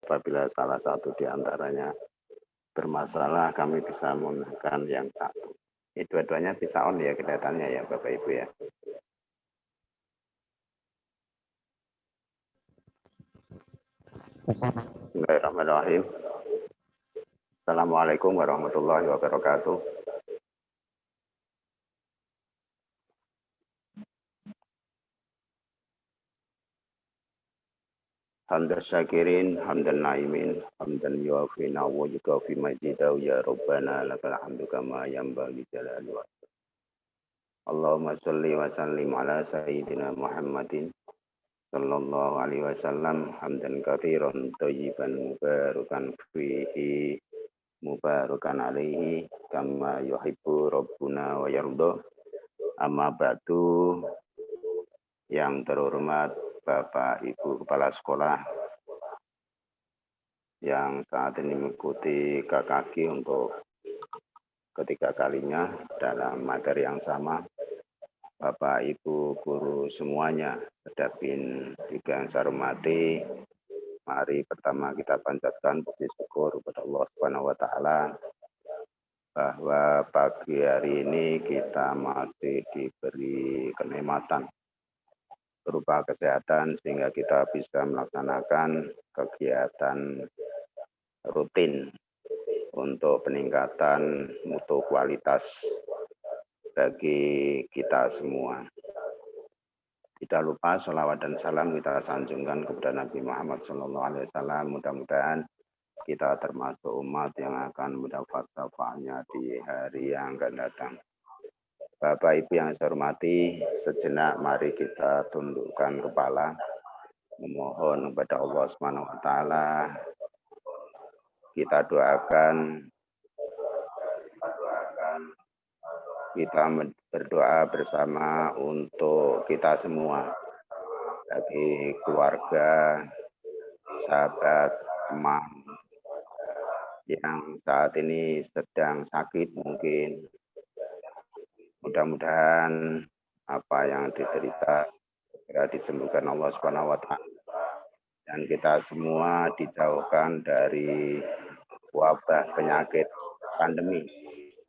apabila salah satu di antaranya bermasalah, kami bisa menggunakan yang satu. Ini dua-duanya bisa on ya kelihatannya ya Bapak Ibu ya. Bismillahirrahmanirrahim. Assalamualaikum warahmatullahi wabarakatuh. Hamdan syakirin, hamdan naimin, hamdan yuafina wa yukafi majidahu ya Rabbana lakal hamdu kama yanbaghi jalali wa Allahumma salli wa sallim ala sayyidina Muhammadin sallallahu alaihi wasallam hamdan katsiran thayyiban mubarakan fihi mubarakan alaihi kama yuhibbu rabbuna wa yarda. Amma ba'du. Yang terhormat Bapak Ibu Kepala Sekolah yang saat ini mengikuti KKG untuk ketiga kalinya dalam materi yang sama, Bapak Ibu guru semuanya, Pedapin juga yang saya hormati, mari pertama kita panjatkan puji syukur kepada Allah Subhanahu wa taala bahwa pagi hari ini kita masih diberi kenikmatan berupa kesehatan sehingga kita bisa melaksanakan kegiatan rutin untuk peningkatan mutu kualitas bagi kita semua. Tidak lupa sholawat dan salam kita sanjungkan kepada Nabi Muhammad SAW. Mudah-mudahan kita termasuk umat yang akan mendapat syafaatnya di hari yang akan datang. Bapak Ibu yang saya hormati, sejenak mari kita tundukkan kepala, memohon kepada Allah Subhanahu wa taala. Kita doakan, kita berdoa bersama untuk kita semua, bagi keluarga, sahabat, teman yang saat ini sedang sakit mungkin. Mudah-mudahan apa yang diderita segera disembuhkan Allah Subhanahu wa taala dan kita semua dijauhkan dari wabah penyakit pandemi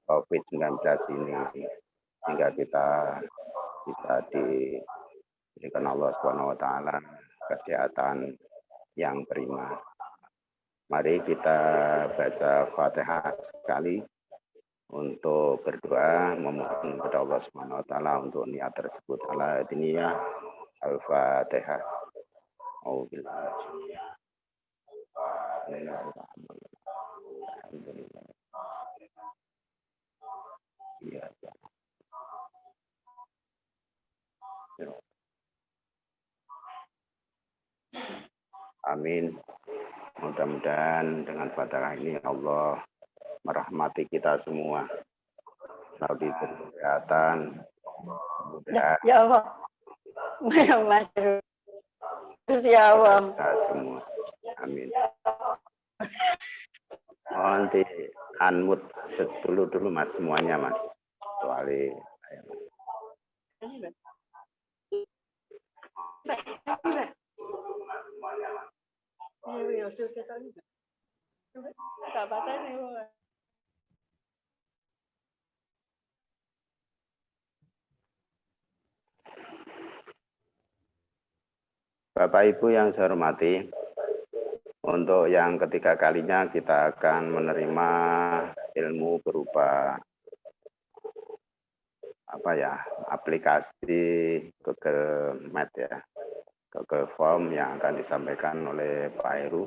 COVID-19 ini sehingga kita bisa diberikan Allah Subhanahu wa taala kesehatan yang prima. Mari kita baca Fatihah sekali untuk berdoa memohon kepada Allah Subhanahu wa taala untuk niat tersebut. Ala diniyah Al-Fatihah. Alhamdulillah. Iya. Amin. Mudah-mudahan dengan Fatihah ini Allah merahmati kita semua. Lalu kesehatan. Ya Allah. Ya Allah. Kita semua. Amin. Mohon di unmute dulu Mas semuanya Mas. Kecuali saya. Bapak Ibu yang saya hormati, untuk yang ketiga kalinya kita akan menerima ilmu berupa aplikasi Google Meet ya, Google Form yang akan disampaikan oleh Pak Heru.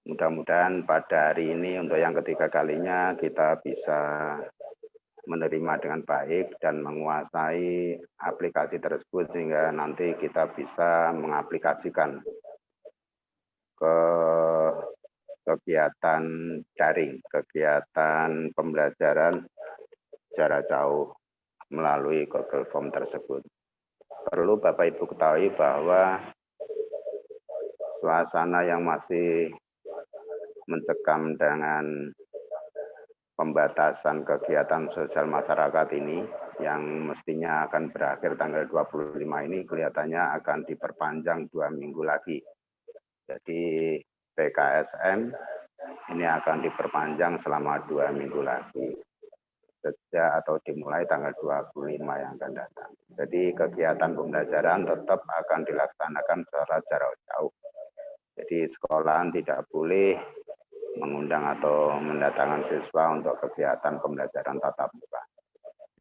Mudah-mudahan pada hari ini untuk yang ketiga kalinya kita bisa menerima dengan baik dan menguasai aplikasi tersebut sehingga nanti kita bisa mengaplikasikan ke kegiatan daring, kegiatan pembelajaran jarak jauh melalui Google Form tersebut. Perlu Bapak Ibu ketahui bahwa suasana yang masih mencekam dengan pembatasan kegiatan sosial masyarakat ini yang mestinya akan berakhir tanggal 25 ini kelihatannya akan diperpanjang 2 minggu lagi. Jadi PKSM ini akan diperpanjang selama 2 minggu lagi. Sejak atau dimulai tanggal 25 yang akan datang. Jadi kegiatan pembelajaran tetap akan dilaksanakan secara jarak jauh. Jadi sekolahan tidak boleh mengundang atau mendatangkan siswa untuk kegiatan pembelajaran tatap muka.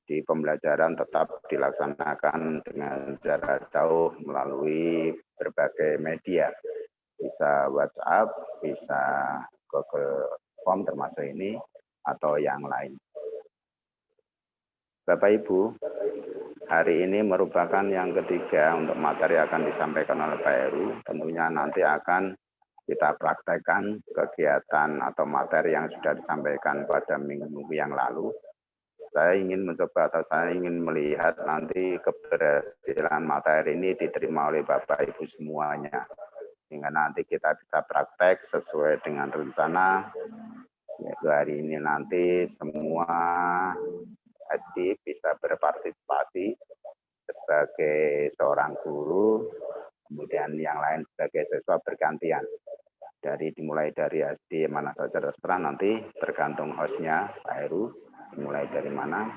Jadi pembelajaran tetap dilaksanakan dengan jarak jauh melalui berbagai media. Bisa WhatsApp, bisa Google Form termasuk ini, atau yang lain. Bapak Ibu, hari ini merupakan yang ketiga untuk materi akan disampaikan oleh Pak Heru. Tentunya nanti akan kita praktekkan kegiatan atau materi yang sudah disampaikan pada minggu yang lalu. Saya ingin mencoba atau saya ingin melihat nanti keberhasilan materi ini diterima oleh Bapak Ibu semuanya. Sehingga nanti kita bisa praktek sesuai dengan rencana. Yaitu hari ini nanti semua SD bisa berpartisipasi sebagai seorang guru, kemudian yang lain sebagai siswa bergantian. Dimulai dari SD mana saja terserah, nanti tergantung hostnya Pak Heru, dimulai dari mana.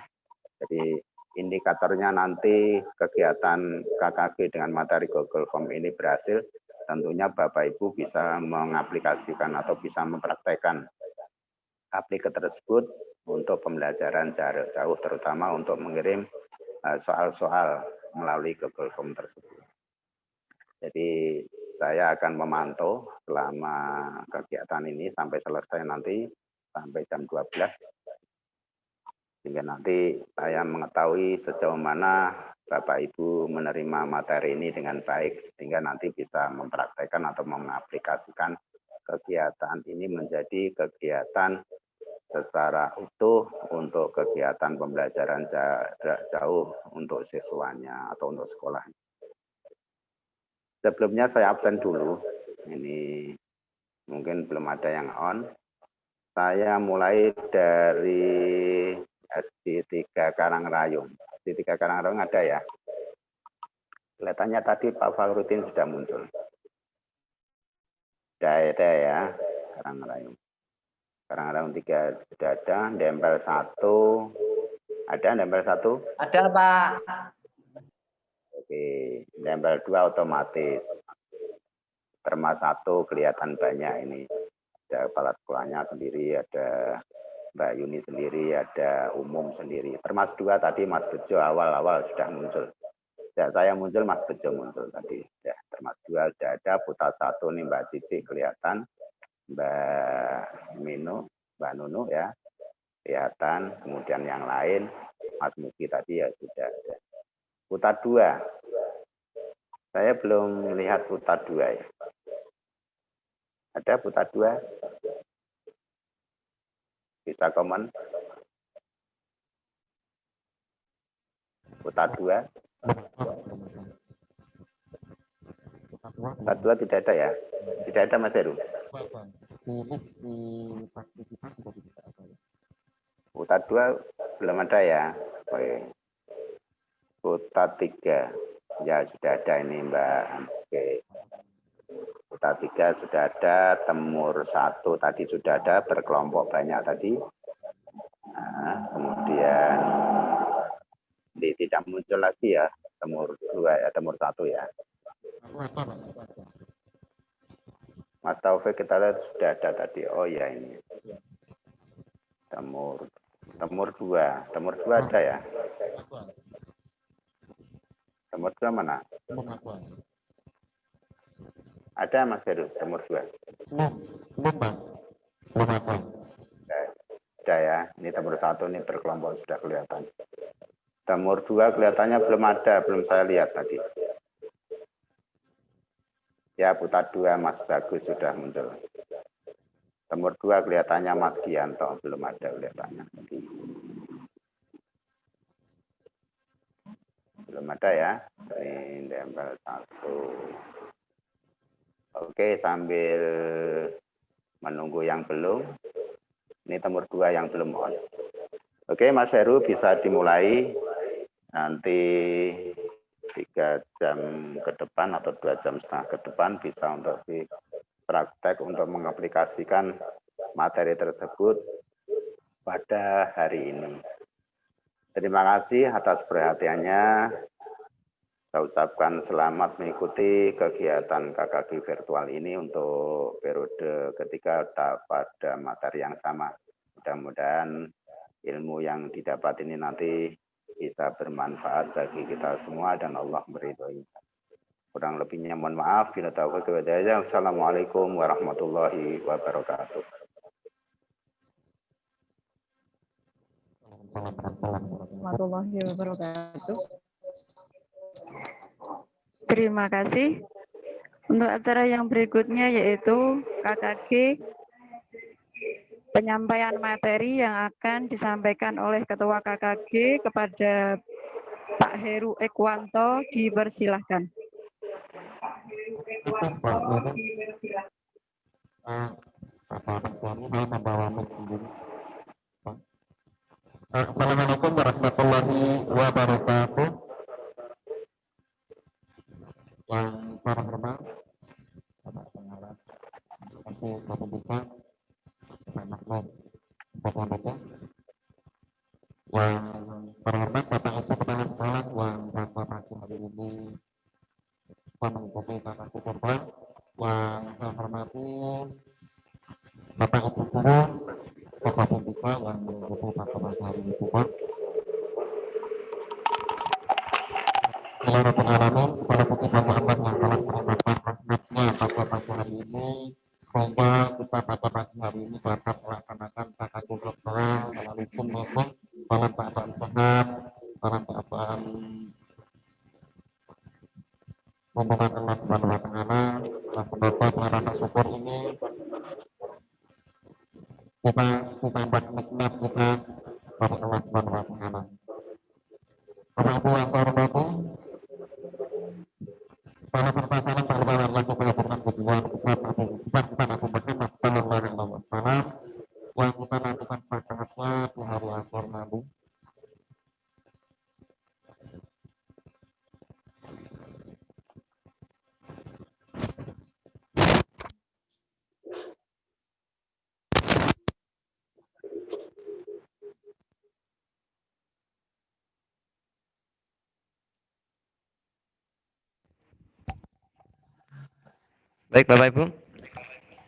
Jadi indikatornya nanti kegiatan KKG dengan materi Google Form ini berhasil, tentunya Bapak Ibu bisa mengaplikasikan atau bisa mempraktekkan aplikasi tersebut untuk pembelajaran jarak jauh, terutama untuk mengirim soal-soal melalui Google Form tersebut. Jadi saya akan memantau selama kegiatan ini sampai selesai nanti, sampai jam 12. Sehingga nanti saya mengetahui sejauh mana Bapak Ibu menerima materi ini dengan baik, sehingga nanti bisa mempraktekkan atau mengaplikasikan kegiatan ini menjadi kegiatan secara utuh untuk kegiatan pembelajaran jarak jauh untuk siswanya atau untuk sekolah. Sebelumnya saya absen dulu, ini mungkin belum ada yang on. Saya mulai dari SD 3 Karangrayung. SD 3 Karangrayung ada ya? Kelihatannya tadi Pak Fakhruddin sudah muncul. Ada ya, Karangrayung. Karangrayung 3 sudah ada, Dempel 1. Ada Dempel 1? Ada, Pak. Oke, Dempel 2 otomatis. Termas 1 kelihatan banyak ini. Ada kepala sekolahnya sendiri, ada Mbak Yuni sendiri, ada umum sendiri. Termas 2 tadi Mas Bejo awal-awal sudah muncul. Ya, saya muncul, Mas Bejo muncul tadi. Ya, termas 2 sudah ada, Putra 1 nih Mbak Cici kelihatan. Mbak Minu, Mbak Nunu ya, kelihatan. Kemudian yang lain, Mas Mugi tadi ya sudah ada. Putra 2, saya belum lihat Putra 2 ya. Ada Putra 2? Bisa komen? Putra 2? Putra 2 tidak ada ya? Tidak ada Mas Heru? Putra 2 belum ada ya? Oke. Putra 3 ya sudah ada ini Mbak. Oke. Putra 3 sudah ada, Temur 1 tadi sudah ada, berkelompok banyak tadi. Nah, kemudian tidak muncul lagi ya, Temur 2 ya, Temur 1 ya. Mas Taufik kita lihat sudah ada tadi. Oh ya ini. Temur 2. Temur 2 ada ya? Temur 2 mana? Ada Mas Heru, Temur 2? Ada ya, ini Temur 1 ini berkelompok sudah kelihatan. Temur 2 kelihatannya belum ada, belum saya lihat tadi. Ya, Putra 2 Mas Bagus sudah muncul. Temur 2 kelihatannya Mas Gianto, belum ada kelihatannya. Belum ada ya. Ini Dempel 1. Oke, sambil menunggu yang belum. Ini Temur 2 yang belum on. Oke, Mas Heru bisa dimulai. Nanti 3 jam ke depan atau 2 jam setengah ke depan bisa untuk praktek untuk mengaplikasikan materi tersebut pada hari ini. Terima kasih atas perhatiannya. Saya ucapkan selamat mengikuti kegiatan KKG virtual ini untuk periode ketiga pada materi yang sama. Mudah-mudahan ilmu yang didapat ini nanti bisa bermanfaat bagi kita semua dan Allah meridhoi. Kurang lebihnya mohon maaf. Bila taufiq wal hidayah. Assalamualaikum warahmatullahi wabarakatuh. Warahmatullahi wabarakatuh. Terima kasih. Untuk acara yang berikutnya yaitu KKG penyampaian materi yang akan disampaikan oleh Ketua KKG kepada Pak Heru Ekwanto, dipersilahkan. Assalamualaikum warahmatullahi wabarakatuh. Yang terhormat Bapak Pengawas Satu Buka, Bapak Mahmud Bapak. Yang terhormat Bapak Ibu Kepala Sekolah yang pada pagi hari ini mengikuti KKG virtual. Yang saya hormati Bapak Ibu Guru, Bapak Pembuka yang mengikuti pada pagi hari ini juga. Bismillahirrahmanirrahim. Segala puji bagi Allah yang telah melimpahkan rahmatnya pada pagi hari ini, sehingga kita pada pagi hari ini dapat melaksanakan KKG virtual melalui Zoom meeting dalam keadaan sehat, dalam keadaan memohon Allah Subhanahu wa Ta'ala, dan semoga dengan rasa syukur ini kita ditambah nikmat kita dari Allah Subhanahu wa Ta'ala. Bapak Ibu yang saya hormati, salam serta salam berlimpah yang kita haturkan kepada besar kita Nabi Muhammad sallallahu alaihi wasallam yang kita lakukan syafaatnya di hari akhir nanti. Baik Bapak Ibu,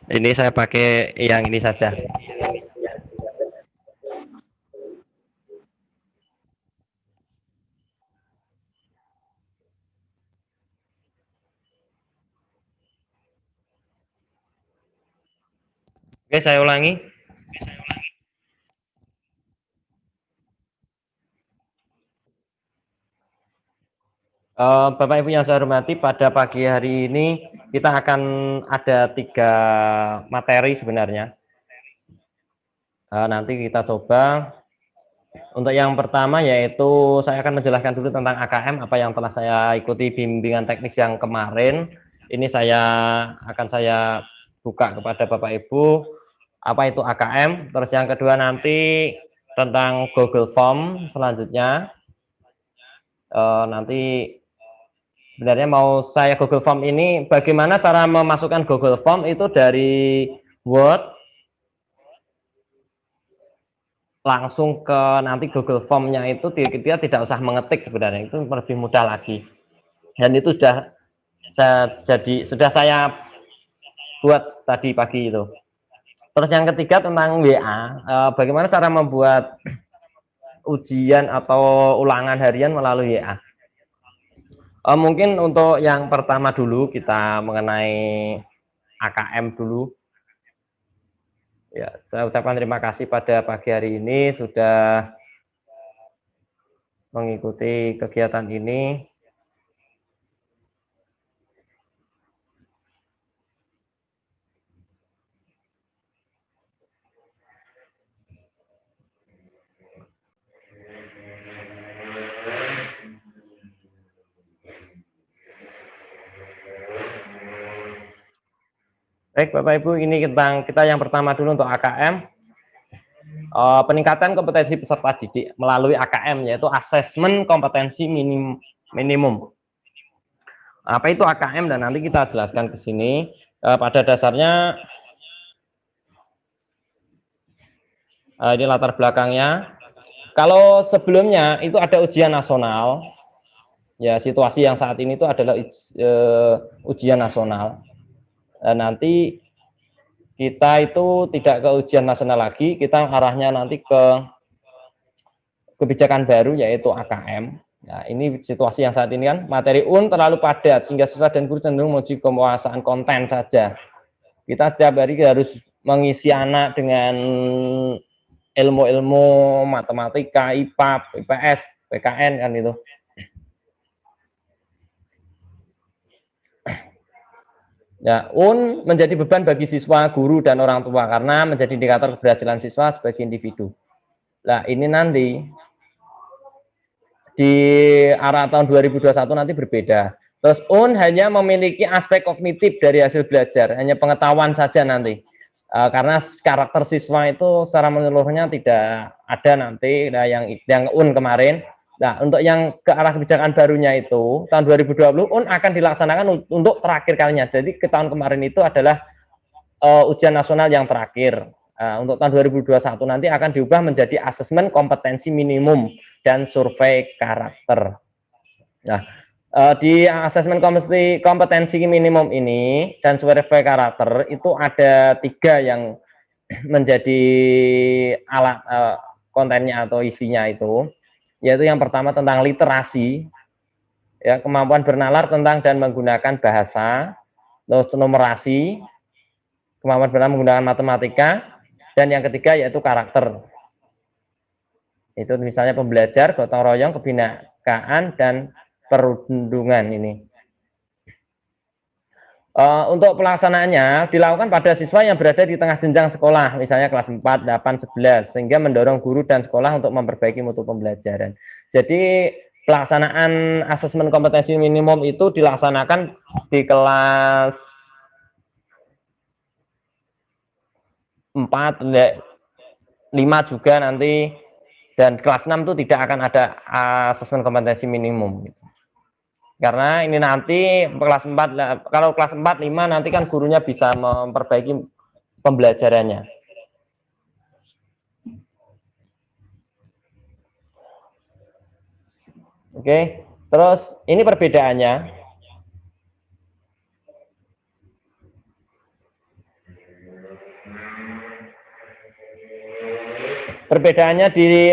ini saya pakai yang ini saja. Oke, saya ulangi. Bapak Ibu yang saya hormati, pada pagi hari ini kita akan ada 3 materi sebenarnya. Nanti kita coba. Untuk yang pertama yaitu saya akan menjelaskan dulu tentang AKM, apa yang telah saya ikuti bimbingan teknis yang kemarin. Ini akan saya buka kepada Bapak Ibu, apa itu AKM. Terus yang kedua nanti tentang Google Form selanjutnya. Nanti sebenarnya mau saya Google Form ini, bagaimana cara memasukkan Google Form itu dari Word langsung ke nanti Google Form-nya itu dia tidak usah mengetik, sebenarnya itu lebih mudah lagi. Dan itu sudah saya buat tadi pagi itu. Terus yang ketiga tentang WA, bagaimana cara membuat ujian atau ulangan harian melalui WA. Mungkin untuk yang pertama dulu kita mengenai AKM dulu. Ya, saya ucapkan terima kasih pada pagi hari ini sudah mengikuti kegiatan ini. Baik Bapak Ibu, ini tentang kita yang pertama dulu untuk AKM. Peningkatan kompetensi peserta didik melalui AKM, yaitu asesmen kompetensi minimum. Apa itu AKM dan nanti kita jelaskan ke sini. Pada dasarnya ini latar belakangnya. Kalau sebelumnya itu ada ujian nasional, ya situasi yang saat ini itu adalah ujian nasional. Nanti kita itu tidak ke ujian nasional lagi, kita arahnya nanti ke kebijakan baru yaitu AKM. Nah, ini situasi yang saat ini kan materi terlalu padat sehingga siswa dan guru cenderung menguji penguasaan konten saja. Kita setiap hari harus mengisi anak dengan ilmu-ilmu matematika, IPA, IPS, PKN kan itu. Ya, menjadi beban bagi siswa, guru, dan orang tua karena menjadi indikator keberhasilan siswa sebagai individu. Nah, ini nanti di arah tahun 2021 nanti berbeda. Terus hanya memiliki aspek kognitif dari hasil belajar, hanya pengetahuan saja nanti. Karena karakter siswa itu secara menyeluruhnya tidak ada nanti. Nah, yang kemarin. Nah, untuk yang ke arah kebijakan barunya itu tahun 2020 akan dilaksanakan untuk terakhir kalinya. Jadi ke tahun kemarin itu adalah ujian nasional yang terakhir. Untuk tahun 2021 nanti akan diubah menjadi asesmen kompetensi minimum dan survei karakter. Nah, di asesmen kompetensi minimum ini dan survei karakter itu ada 3 yang menjadi alat kontennya atau isinya itu, yaitu yang pertama tentang literasi, ya, kemampuan bernalar tentang dan menggunakan bahasa, terus numerasi, kemampuan bernalar menggunakan matematika, dan yang ketiga yaitu karakter. Itu misalnya pembelajar, gotong royong, kebinakaan, dan perundungan ini. Untuk pelaksanaannya dilakukan pada siswa yang berada di tengah jenjang sekolah, misalnya kelas 4, 8, 11, sehingga mendorong guru dan sekolah untuk memperbaiki mutu pembelajaran. Jadi pelaksanaan asesmen kompetensi minimum itu dilaksanakan di kelas 4, 5 juga nanti, dan kelas 6 itu tidak akan ada asesmen kompetensi minimum. Karena ini nanti kelas 4, kalau kelas 4, 5 nanti kan gurunya bisa memperbaiki pembelajarannya. Oke, terus ini perbedaannya. Perbedaannya di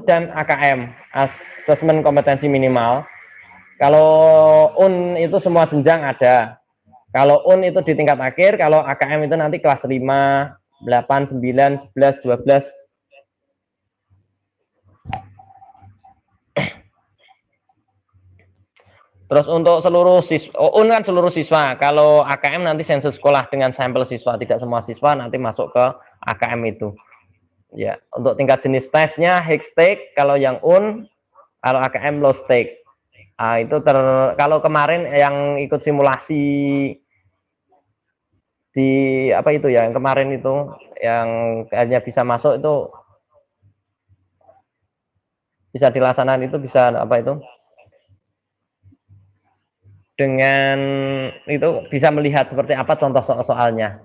dan AKM, asesmen kompetensi minimal. Kalau itu semua jenjang ada. Kalau itu di tingkat akhir, kalau AKM itu nanti kelas 5, 8, 9, 11, 12. Terus untuk seluruh siswa, kan seluruh siswa. Kalau AKM nanti sensus sekolah dengan sampel siswa, tidak semua siswa nanti masuk ke AKM itu. Ya, untuk tingkat jenis tesnya high stake, kalau yang kalau AKM low stake. Itu kalau kemarin yang ikut simulasi di apa itu ya, yang kemarin itu yang hanya bisa masuk itu bisa dilaksanakan, itu bisa apa itu dengan itu bisa melihat seperti apa contoh soal-soalnya.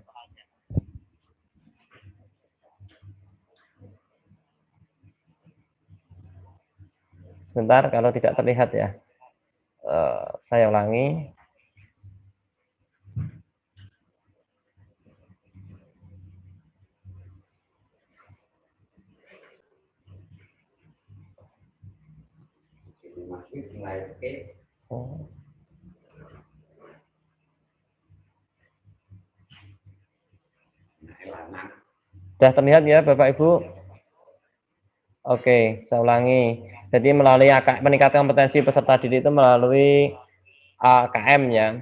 Sebentar, kalau tidak terlihat ya. Saya ulangi. Sudah terlihat ya Bapak Ibu? Oke, saya ulangi. Jadi melalui meningkatkan kompetensi peserta didik itu melalui AKM ya.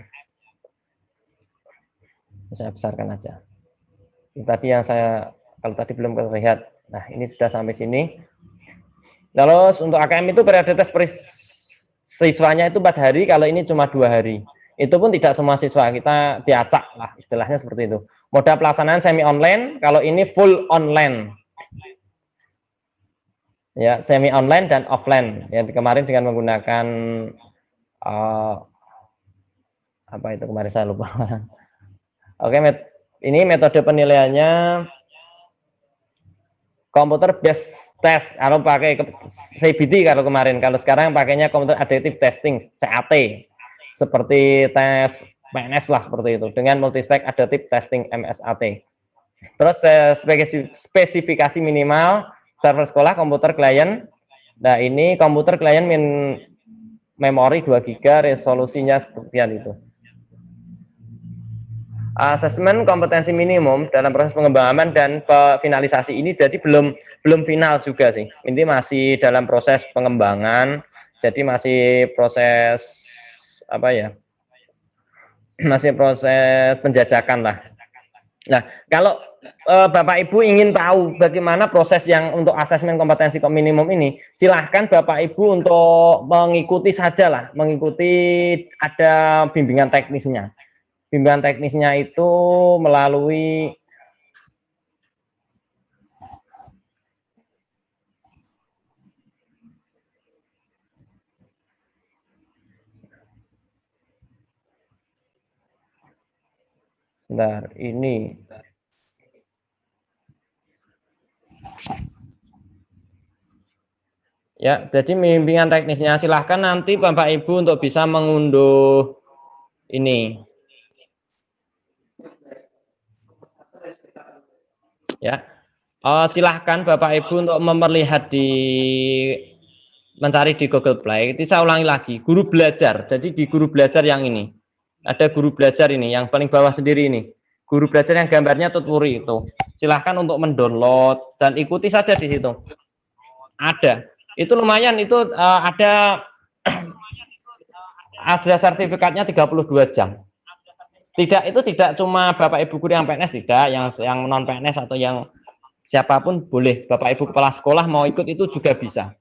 Saya besarkan aja. Ini tadi yang kalau tadi belum terlihat. Nah, ini sudah sampai sini. Terus untuk AKM itu periode tes siswanya itu 4 hari, kalau ini cuma 2 hari. Itu pun tidak semua siswa, kita diacak lah istilahnya seperti itu. Moda pelaksanaan semi online, kalau ini full online. Ya, semi online dan offline. Yang kemarin dengan menggunakan apa itu kemarin saya lupa. Oke, ini metode penilaiannya komputer based test. Kalau pakai CBT kalau kemarin, kalau sekarang pakainya komputer adaptive testing (CAT). Seperti tes PNS lah seperti itu dengan multi-stack adaptive testing MSAT. Terus spesifikasi minimal server sekolah komputer klien. Nah, ini komputer klien memori 2 GB, resolusinya sepertian itu. Asesmen kompetensi minimum dalam proses pengembangan dan finalisasi ini jadi belum final juga sih. Ini masih dalam proses pengembangan, jadi masih proses apa ya? Masih proses penjajakan lah. Nah, kalau Bapak Ibu ingin tahu bagaimana proses yang untuk asesmen kompetensi minimum ini, silahkan Bapak Ibu untuk mengikuti saja lah, mengikuti ada bimbingan teknisnya. Bimbingan teknisnya itu melalui sebentar, ini ya, jadi bimbingan teknisnya silahkan nanti Bapak Ibu untuk bisa mengunduh ini. Ya, silahkan Bapak Ibu untuk mencari di Google Play. Itu saya ulangi lagi, guru belajar. Jadi di guru belajar yang ini ada guru belajar ini, yang paling bawah sendiri ini, guru belajar yang gambarnya tuturi itu. Silahkan untuk mendownload dan ikuti saja di situ. Ada, itu lumayan, itu ada sertifikatnya 32 jam. Itu tidak cuma Bapak Ibu guru yang PNS, tidak, yang non PNS atau yang siapapun boleh. Bapak Ibu kepala sekolah mau ikut itu juga bisa.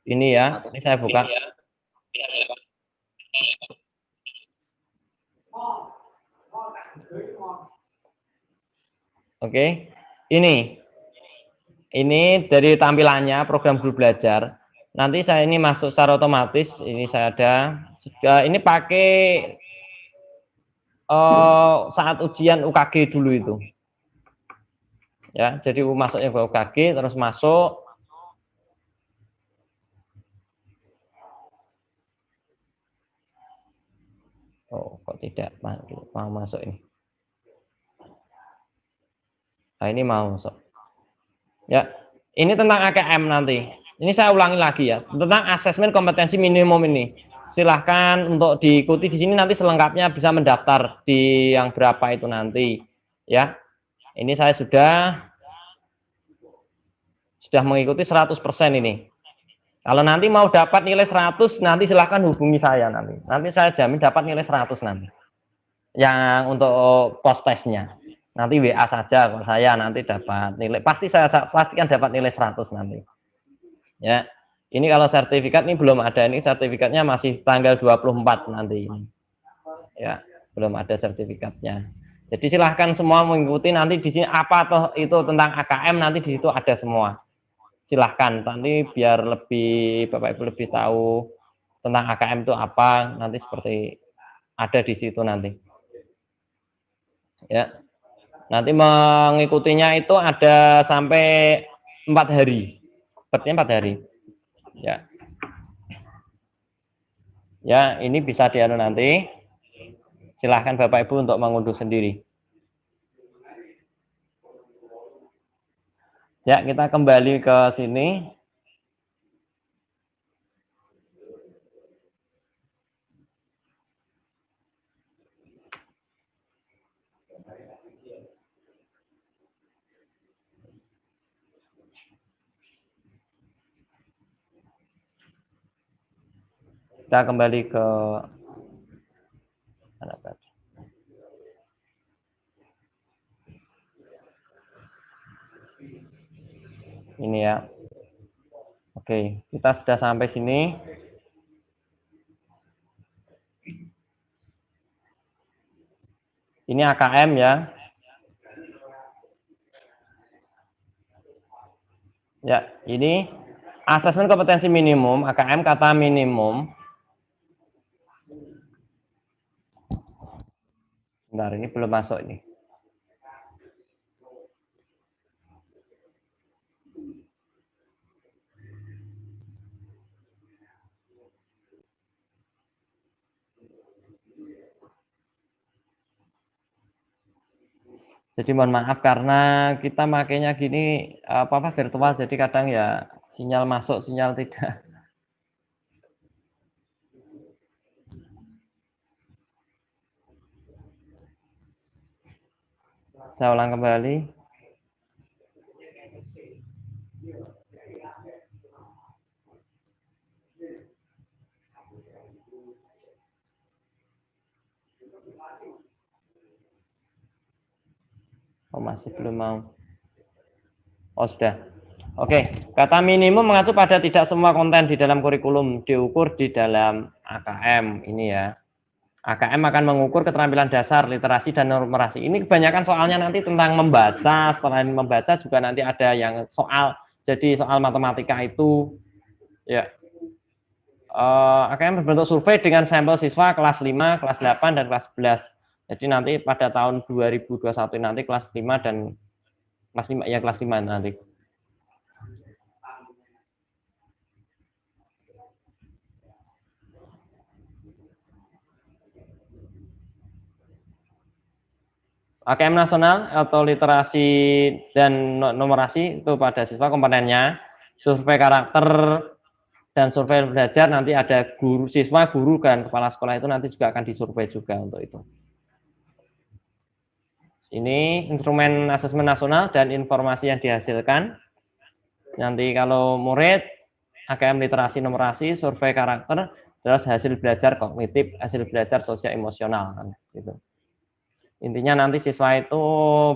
Ini ya, ini saya buka. Oke, ini dari tampilannya program guru belajar. Nanti saya ini masuk secara otomatis. Ini saya ada. Ini pakai saat ujian UKG dulu itu. Ya, jadi masuknya ke UKG, terus masuk. Oh, kok tidak mau masuk ini? Nah, ini mau masuk. Ya, ini tentang AKM nanti. Ini saya ulangi lagi ya, tentang asesmen kompetensi minimum ini. Silahkan untuk diikuti di sini, nanti selengkapnya bisa mendaftar di yang berapa itu nanti. Ya, ini saya sudah mengikuti 100% ini. Kalau nanti mau dapat nilai 100, nanti silahkan hubungi saya nanti. Nanti saya jamin dapat nilai 100 nanti. Yang untuk post testnya. Nanti WA saja kalau saya nanti dapat nilai. Pasti saya pastikan dapat nilai 100 nanti. Ya. Ini kalau sertifikat ini belum ada, ini sertifikatnya masih tanggal 24 nanti ini. Ya, belum ada sertifikatnya. Jadi silahkan semua mengikuti, nanti di sini apa toh itu tentang AKM, nanti di situ ada semua. Silahkan, nanti biar lebih Bapak Ibu lebih tahu tentang AKM itu apa, nanti seperti ada di situ nanti. Ya, nanti mengikutinya itu ada sampai 4 hari, sepertinya 4 hari. Ya, ya ini bisa dianu nanti. Silahkan Bapak Ibu untuk mengunduh sendiri. Ya, kita kembali ke sini. Kita kembali ke mana tadi? Ini ya. Oke, kita sudah sampai sini. Ini AKM ya. Ya, ini asesmen kompetensi minimum, AKM kata minimum. Bentar, ini belum masuk ini. Jadi mohon maaf karena kita makainya gini apa virtual, jadi kadang ya sinyal masuk, sinyal tidak. Saya ulang kembali. Oh, masih belum mau. Oh, sudah. Oke, kata minimum mengacu pada tidak semua konten di dalam kurikulum diukur di dalam AKM ini ya. AKM akan mengukur keterampilan dasar, literasi, dan numerasi. Ini kebanyakan soalnya nanti tentang membaca. Setelah ini membaca juga nanti ada yang soal. Jadi soal matematika itu ya. AKM berbentuk survei dengan sampel siswa kelas 5, kelas 8, dan kelas 11. Jadi nanti pada tahun 2021 nanti kelas 5 dan kelas 5 ya kelas 5 nanti. AKM nasional atau literasi dan numerasi itu pada siswa komponennya, survei karakter dan survei belajar nanti ada guru, siswa, guru, dan kepala sekolah itu nanti juga akan disurvei juga untuk itu. Ini instrumen asesmen nasional dan informasi yang dihasilkan. Nanti kalau murid, AKM literasi numerasi, survei karakter, terus hasil belajar kognitif, hasil belajar sosial emosional kan gitu. Intinya nanti siswa itu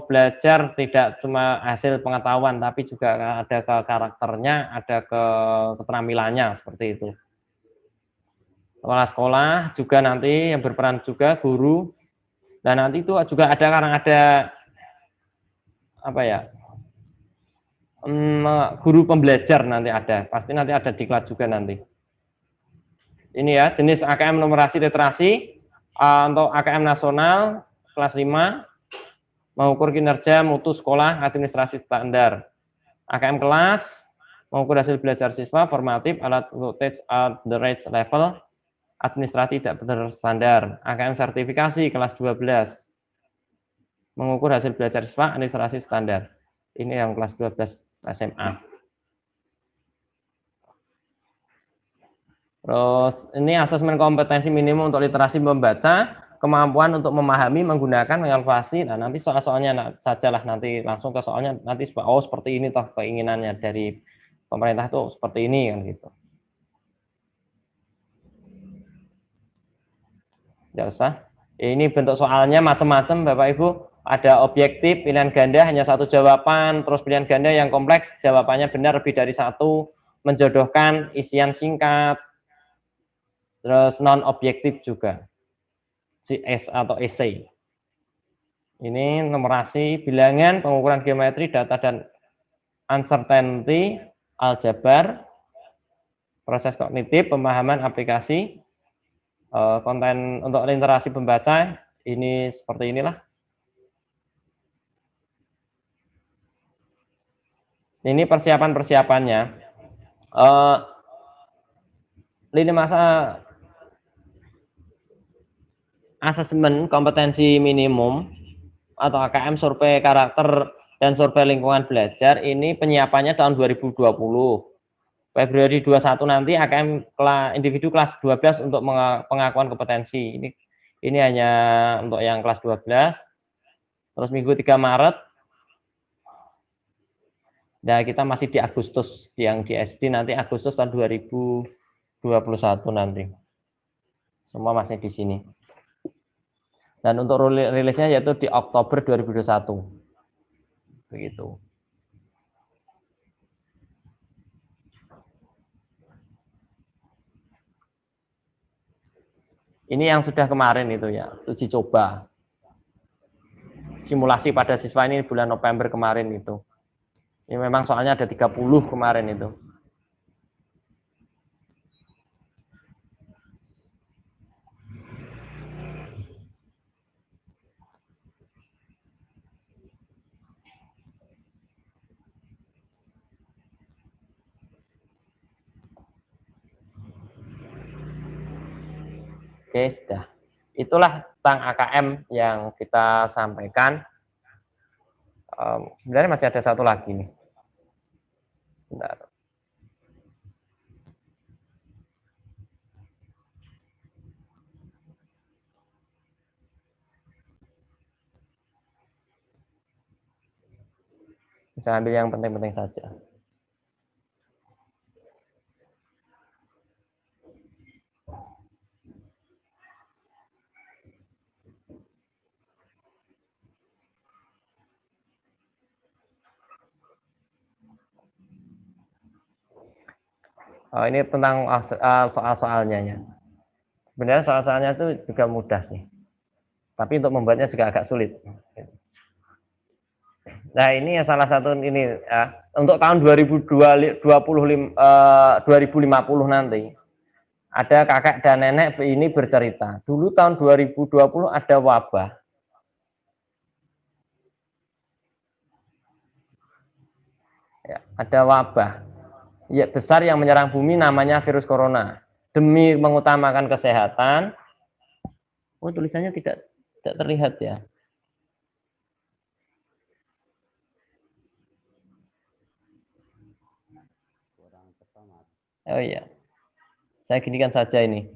belajar tidak cuma hasil pengetahuan tapi juga ada ke karakternya, ada ke keterampilannya seperti itu. Kepala sekolah juga nanti yang berperan juga guru. Dan nanti itu juga ada karena ada apa ya? Guru pembelajar nanti ada, pasti nanti ada diklat juga nanti. Ini ya jenis AKM numerasi literasi untuk AKM nasional kelas 5 mengukur kinerja mutu sekolah administrasi standar. AKM kelas mengukur hasil belajar siswa formatif alat untuk teach at the right level administratif tidak berstandar. AKM sertifikasi kelas 12 mengukur hasil belajar siswa administrasi standar. Ini yang kelas 12 SMA. Terus ini asesmen kompetensi minimum untuk literasi membaca, kemampuan untuk memahami, menggunakan, mengevaluasi. Nah, nanti soal-soalnya sajalah nanti langsung ke soalnya nanti oh seperti ini toh keinginannya dari pemerintah tuh seperti ini kan gitu. Tidak usah. Ini bentuk soalnya macam-macam Bapak Ibu. Ada objektif, pilihan ganda hanya satu jawaban, terus pilihan ganda yang kompleks, jawabannya benar lebih dari satu, menjodohkan, isian singkat, terus non objektif juga, CS atau essay. Ini numerasi, bilangan, pengukuran geometri, data dan uncertainty, aljabar, proses kognitif, pemahaman aplikasi, konten untuk literasi pembaca, ini seperti inilah. Ini persiapan-persiapannya. Lini masa asesmen kompetensi minimum atau AKM survei karakter dan survei lingkungan belajar ini penyiapannya tahun 2020. Februari 21 nanti AKM individu kelas 12 untuk pengakuan kompetensi. Ini hanya untuk yang kelas 12. Terus minggu 3 Maret. Nah, kita masih di Agustus, yang di SD nanti Agustus tahun 2021 nanti. Semua masih di sini. Dan untuk rilisnya yaitu di Oktober 2021. Begitu. Ini yang sudah kemarin itu ya, uji coba. Simulasi pada siswa ini bulan November kemarin itu. Ini memang soalnya ada 30 kemarin itu. Oke, sudah. Itulah tentang AKM yang kita sampaikan. Sebenarnya masih ada satu lagi nih. Sebentar. Bisa ambil yang penting-penting saja. Ini tentang soal-soalnya ya. Sebenarnya soal-soalnya itu juga mudah sih. Tapi untuk membuatnya juga agak sulit. Nah, ini salah satu ini untuk tahun 2050 nanti ada kakek dan nenek ini bercerita. Dulu tahun 2020 ada wabah. Ya, ada wabah ya, besar yang menyerang bumi namanya virus corona. Demi mengutamakan kesehatan, tulisannya tidak terlihat ya. Oh iya, saya ginikan saja ini.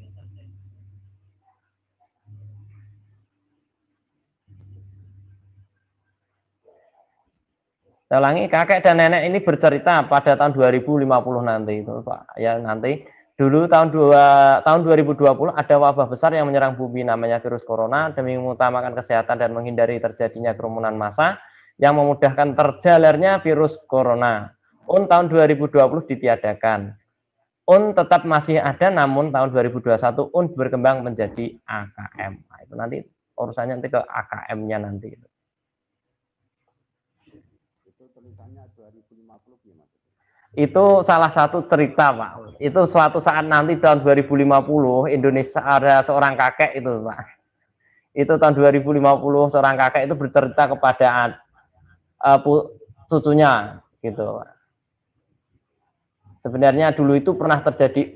Saya ulangi, kakek dan nenek ini bercerita pada tahun 2050 nanti itu Pak. Ya nanti dulu tahun 2020 ada wabah besar yang menyerang bumi namanya virus corona. Demi mengutamakan kesehatan dan menghindari terjadinya kerumunan massa yang memudahkan terjalarnya virus corona. Tahun 2020 ditiadakan. Tetap masih ada, namun tahun 2021 berkembang menjadi AKM. Nah, itu nanti urusannya nanti ke AKM-nya nanti. Itu salah satu cerita, Pak. Itu suatu saat nanti tahun 2050 Indonesia ada seorang kakek itu, Pak. Itu tahun 2050 seorang kakek itu bercerita kepada cucunya gitu, Pak. Sebenarnya dulu itu pernah terjadi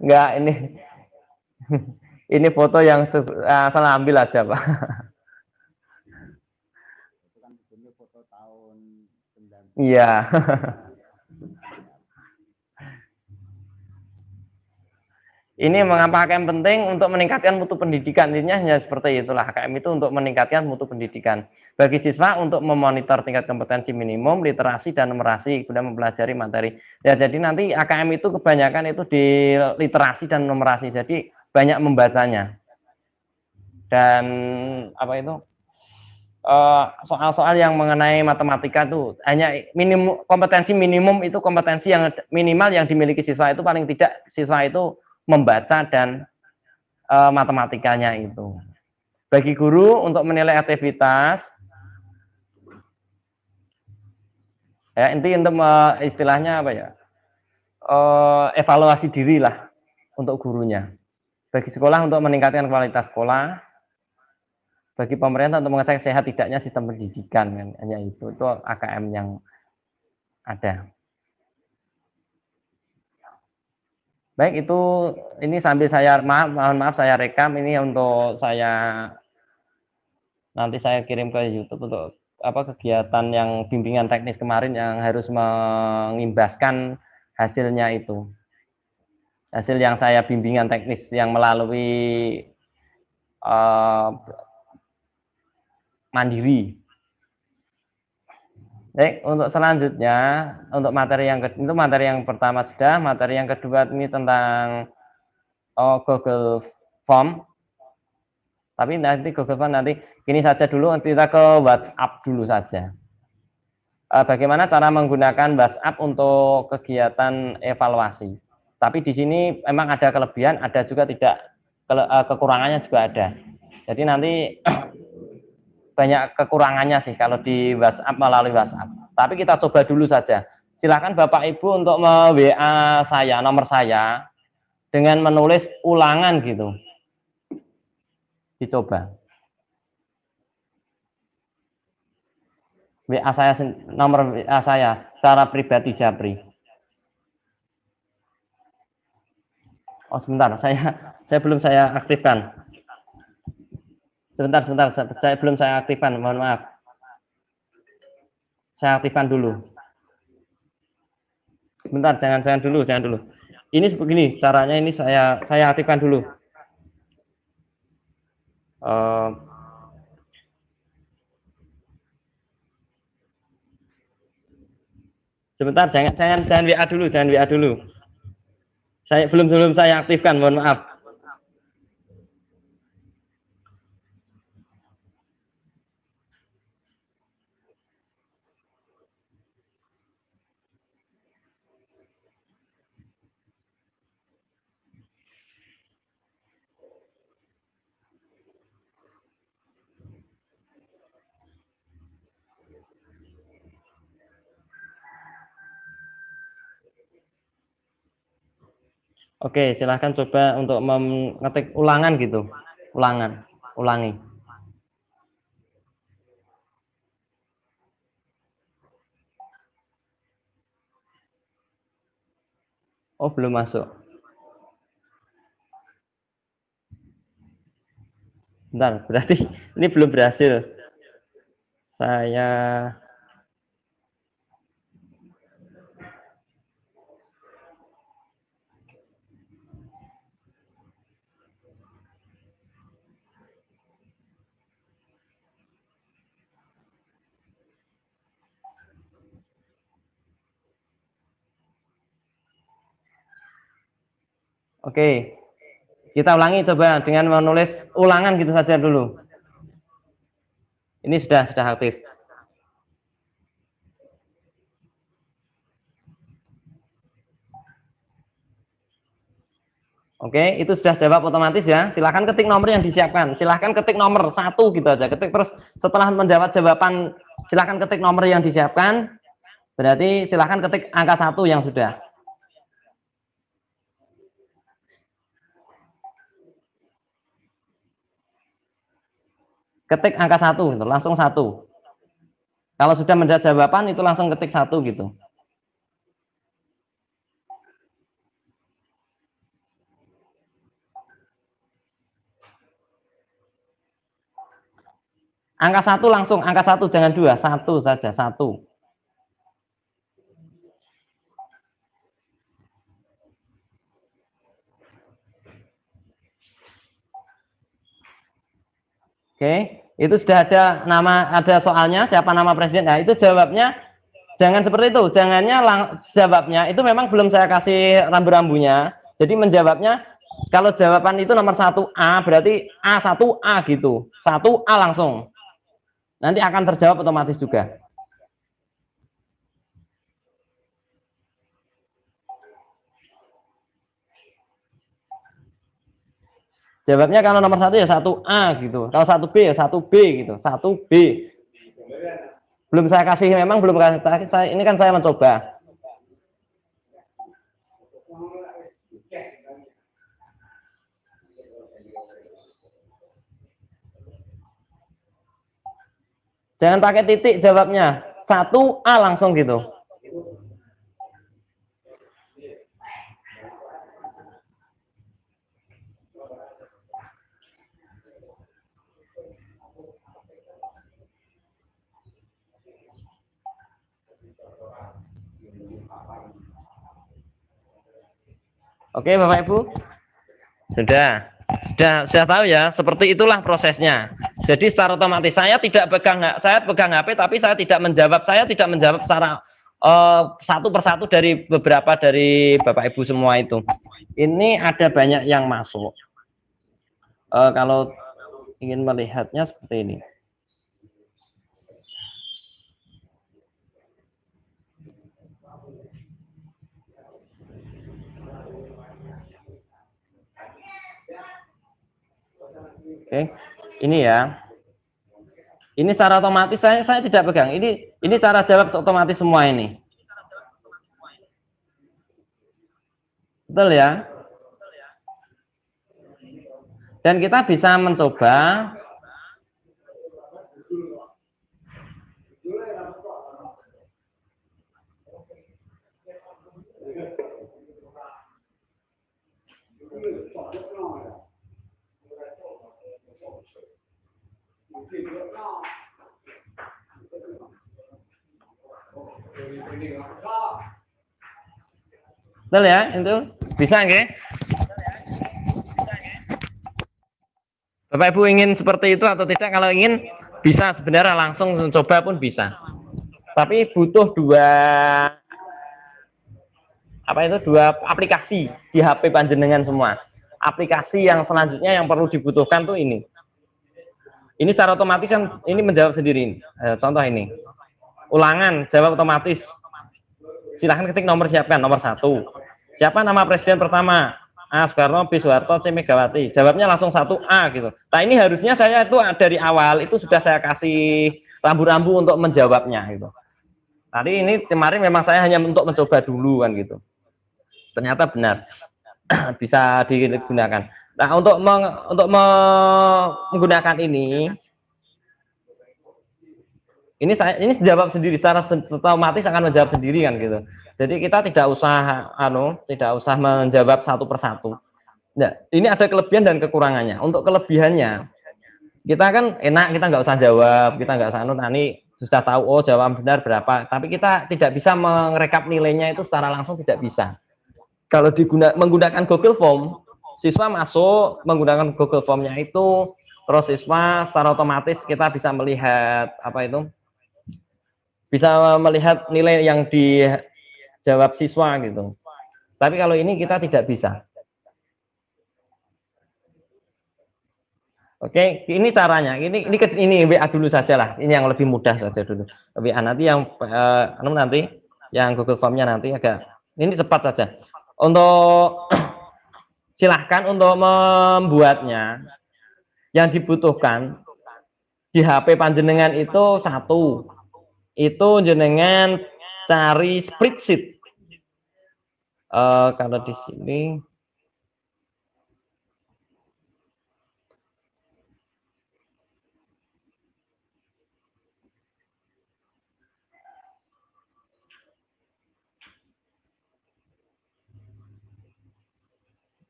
Enggak, ini foto yang salah ambil aja, Pak. Iya. Ini mengapa AKM penting untuk meningkatkan mutu pendidikan. Intinya hanya seperti itulah. AKM itu untuk meningkatkan mutu pendidikan. Bagi siswa untuk memonitor tingkat kompetensi minimum, literasi dan numerasi guna mempelajari materi. Ya, jadi nanti AKM itu kebanyakan itu di literasi dan numerasi. Jadi banyak membacanya. Dan apa itu? Soal-soal yang mengenai matematika itu hanya kompetensi minimum itu kompetensi yang minimal yang dimiliki siswa itu paling tidak siswa itu membaca dan matematikanya itu. Bagi guru untuk menilai aktivitas ya inti untuk istilahnya apa ya? Evaluasi diri lah untuk gurunya. Bagi sekolah untuk meningkatkan kualitas sekolah. Bagi pemerintah untuk mengecek sehat tidaknya sistem pendidikan kan, hanya itu AKM yang ada. Baik, itu ini sambil saya mohon maaf saya rekam ini untuk saya nanti saya kirim ke YouTube untuk kegiatan yang bimbingan teknis kemarin yang harus mengimbaskan hasilnya itu. Hasil yang saya bimbingan teknis yang melalui mandiri. Baik, untuk selanjutnya untuk materi yang itu materi yang pertama sudah, materi yang kedua ini tentang Google Form. Tapi nanti Google Form nanti ini saja dulu, kita ke WhatsApp dulu saja. Bagaimana cara menggunakan WhatsApp untuk kegiatan evaluasi. Tapi di sini memang ada kelebihan, ada juga tidak kekurangannya juga ada. Jadi nanti banyak kekurangannya sih kalau di WhatsApp melalui WhatsApp. Tapi kita coba dulu saja. Silakan Bapak Ibu untuk WA saya, nomor saya, dengan menulis ulangan gitu. Dicoba. WA saya, nomor WA saya secara pribadi Japri. Oh sebentar, saya belum saya aktifkan. Sebentar, saya belum saya aktifkan, mohon maaf. Saya aktifkan dulu. Sebentar, jangan dulu. Ini begini caranya, ini saya aktifkan dulu. Sebentar, jangan WA dulu, Saya belum saya aktifkan, mohon maaf. Oke, silahkan coba untuk mengetik ulangan gitu. Ulangi. Oh, belum masuk. Bentar, berarti ini belum berhasil. Saya Oke. Kita ulangi coba dengan menulis ulangan gitu saja dulu. Ini sudah aktif. Oke, itu sudah jawab otomatis ya. Silahkan ketik nomor yang disiapkan. Silahkan ketik nomor 1 gitu aja. Ketik terus setelah menjawab jawaban, silahkan ketik nomor yang disiapkan. Berarti silahkan ketik angka 1 yang sudah. Ketik angka 1 gitu, langsung 1. Kalau sudah mendapat jawaban itu langsung ketik 1 gitu. Angka 1 langsung, angka 1 jangan 2, 1 saja, 1. Oke, itu sudah ada soalnya siapa nama presiden. Nah, itu jawabnya jangan seperti itu. Jawabnya itu memang belum saya kasih rambu-rambunya. Jadi menjawabnya kalau jawaban itu nomor 1A berarti A1A gitu. 1A langsung. Nanti akan terjawab otomatis juga. Jawabnya kalau nomor 1 ya 1A gitu. Kalau 1B ya 1B gitu. 1B. Belum saya kasih, memang belum kasih. Ini kan saya mencoba. Jangan pakai titik jawabnya. 1A langsung gitu. Oke, Bapak Ibu. Sudah tahu ya, seperti itulah prosesnya. Jadi secara otomatis saya pegang HP tapi saya tidak menjawab secara satu persatu dari beberapa dari Bapak Ibu semua itu. Ini ada banyak yang masuk. Kalau ingin melihatnya seperti ini. Oke, ini ya. Ini secara otomatis saya tidak pegang. Ini cara jawab otomatis semua ini. Betul ya? Dan kita bisa mencoba Betul ya, itu bisa nggih? Bapak Ibu ingin seperti itu atau tidak? Kalau ingin bisa sebenarnya langsung coba pun bisa. Tapi butuh dua aplikasi di HP panjenengan semua. Aplikasi yang selanjutnya yang perlu dibutuhkan tuh ini. Ini secara otomatis kan ini menjawab sendiri. Contoh ini. Ulangan jawab otomatis. Silahkan ketik nomor siapkan nomor 1. Siapa nama presiden pertama? A. Soekarno, B. Soeharto, C. Megawati. Jawabnya langsung 1A gitu. Nah ini harusnya saya itu dari awal itu sudah saya kasih rambu-rambu untuk menjawabnya gitu. Tadi ini kemarin memang saya hanya untuk mencoba dulu kan gitu. Ternyata benar bisa digunakan. Nah untuk menggunakan ini jawab sendiri secara otomatis akan menjawab sendiri kan gitu. Jadi kita tidak usah menjawab satu persatu. Nah, ini ada kelebihan dan kekurangannya. Untuk kelebihannya, kita kan enak kita nggak usah jawab, kita nggak usah ini sudah tahu oh jawaban benar berapa. Tapi kita tidak bisa merekap nilainya itu secara langsung tidak bisa. Kalau menggunakan Google Form, siswa masuk menggunakan Google Form-nya itu, terus siswa secara otomatis kita bisa melihat bisa melihat nilai yang dijawab siswa gitu. Tapi kalau ini kita tidak bisa. Oke, ini caranya. Ini WA dulu saja lah. Ini yang lebih mudah saja dulu. WA nanti yang Google Form-nya nanti agak ini cepat saja. Untuk silahkan untuk membuatnya yang dibutuhkan di HP panjenengan itu satu. Itu jenengan cari spreadsheet. Kalau di sini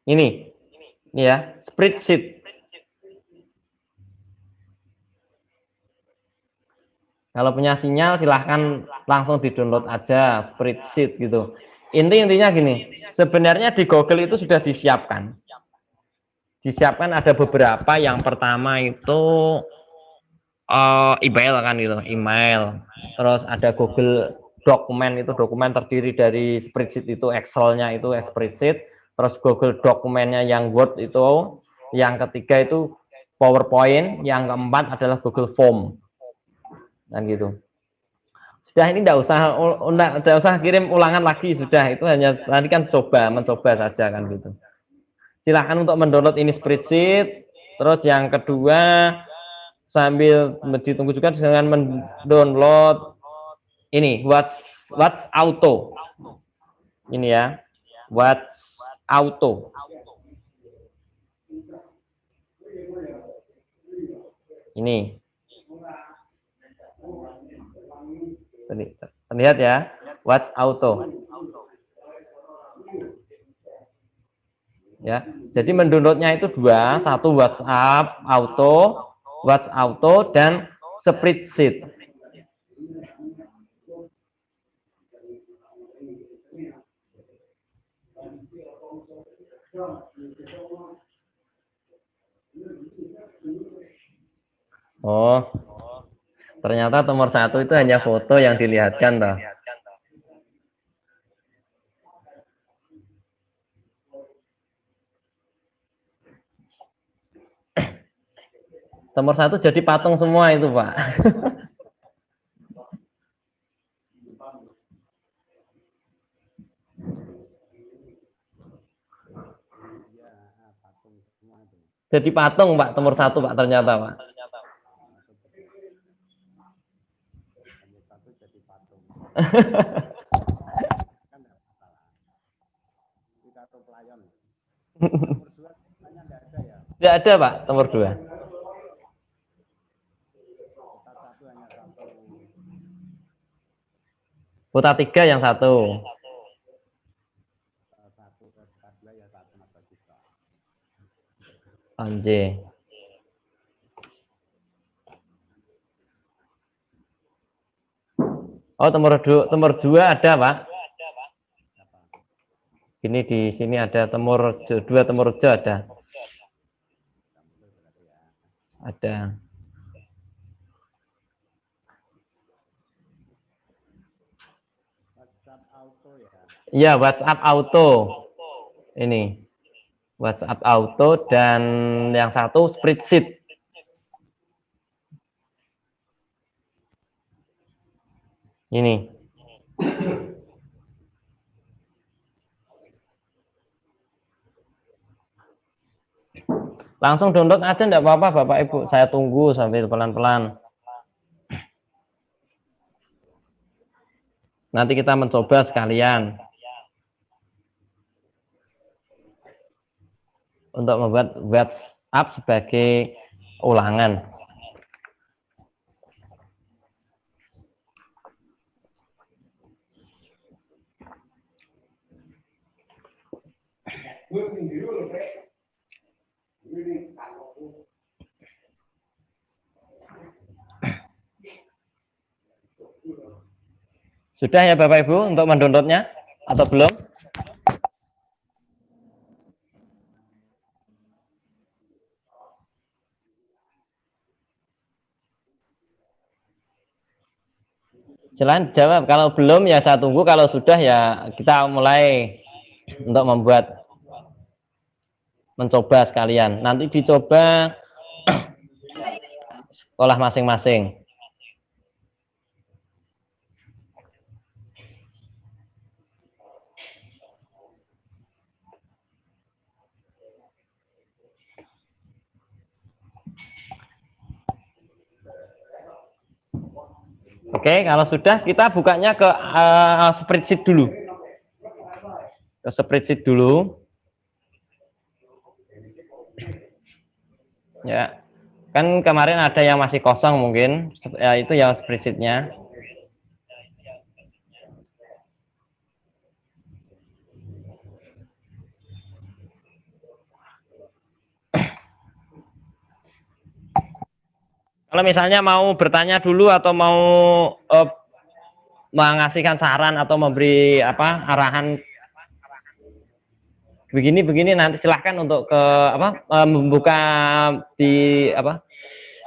ini ya spreadsheet. Kalau punya sinyal silahkan langsung di-download aja spreadsheet gitu. Intinya gini, sebenarnya di Google itu sudah disiapkan. Disiapkan ada beberapa. Yang pertama itu email kan gitu, email. Terus ada Google dokumen, itu dokumen terdiri dari spreadsheet itu Excel-nya itu spreadsheet. Terus Google dokumennya yang Word itu. Yang ketiga itu PowerPoint. Yang keempat adalah Google Form. Dan gitu. Sudah ini enggak usah kirim ulangan lagi, sudah itu hanya nanti kan mencoba saja kan gitu. Silahkan untuk mendownload ini spreadsheet. Terus yang kedua sambil ditunggu juga dengan mendownload ini Watch Auto. Ini ya. Watch Auto. Ini. Terlihat ya, Watch Auto. Ya, jadi mendownloadnya itu dua, satu Watch Auto dan spreadsheet. Oh, ternyata nomor 1 itu hanya foto yang dilihatkan toh. Nomor 1 jadi patung semua itu, Pak. Jadi patung, Pak, nomor 1, Pak, ternyata, Pak. Tidak ada, Pak, nomor 2. Kota 3 yang 1. Anjay. Oh, temur 2 ada, Pak. Ini di sini ada temur 2 temur rejo ada. Ada. Iya, WhatsApp auto. Ini. WhatsApp auto dan yang satu spreadsheet. Ini. Langsung download aja enggak apa-apa Bapak Ibu. Saya tunggu sampai pelan-pelan. Nanti kita mencoba sekalian untuk membuat WhatsApp sebagai ulangan. Sudah ya Bapak Ibu untuk mendownloadnya atau belum? Silahkan jawab. Kalau belum ya saya tunggu. Kalau sudah ya kita mulai untuk mencoba sekalian. Nanti dicoba sekolah masing-masing. Oke, kalau sudah kita bukanya ke spreadsheet dulu. Ke spreadsheet dulu. Ya, kan kemarin ada yang masih kosong mungkin, ya itu yang spreadsheet-nya. Kalau misalnya mau bertanya dulu atau mau mengasihkan saran atau memberi arahan begini nanti silahkan untuk membuka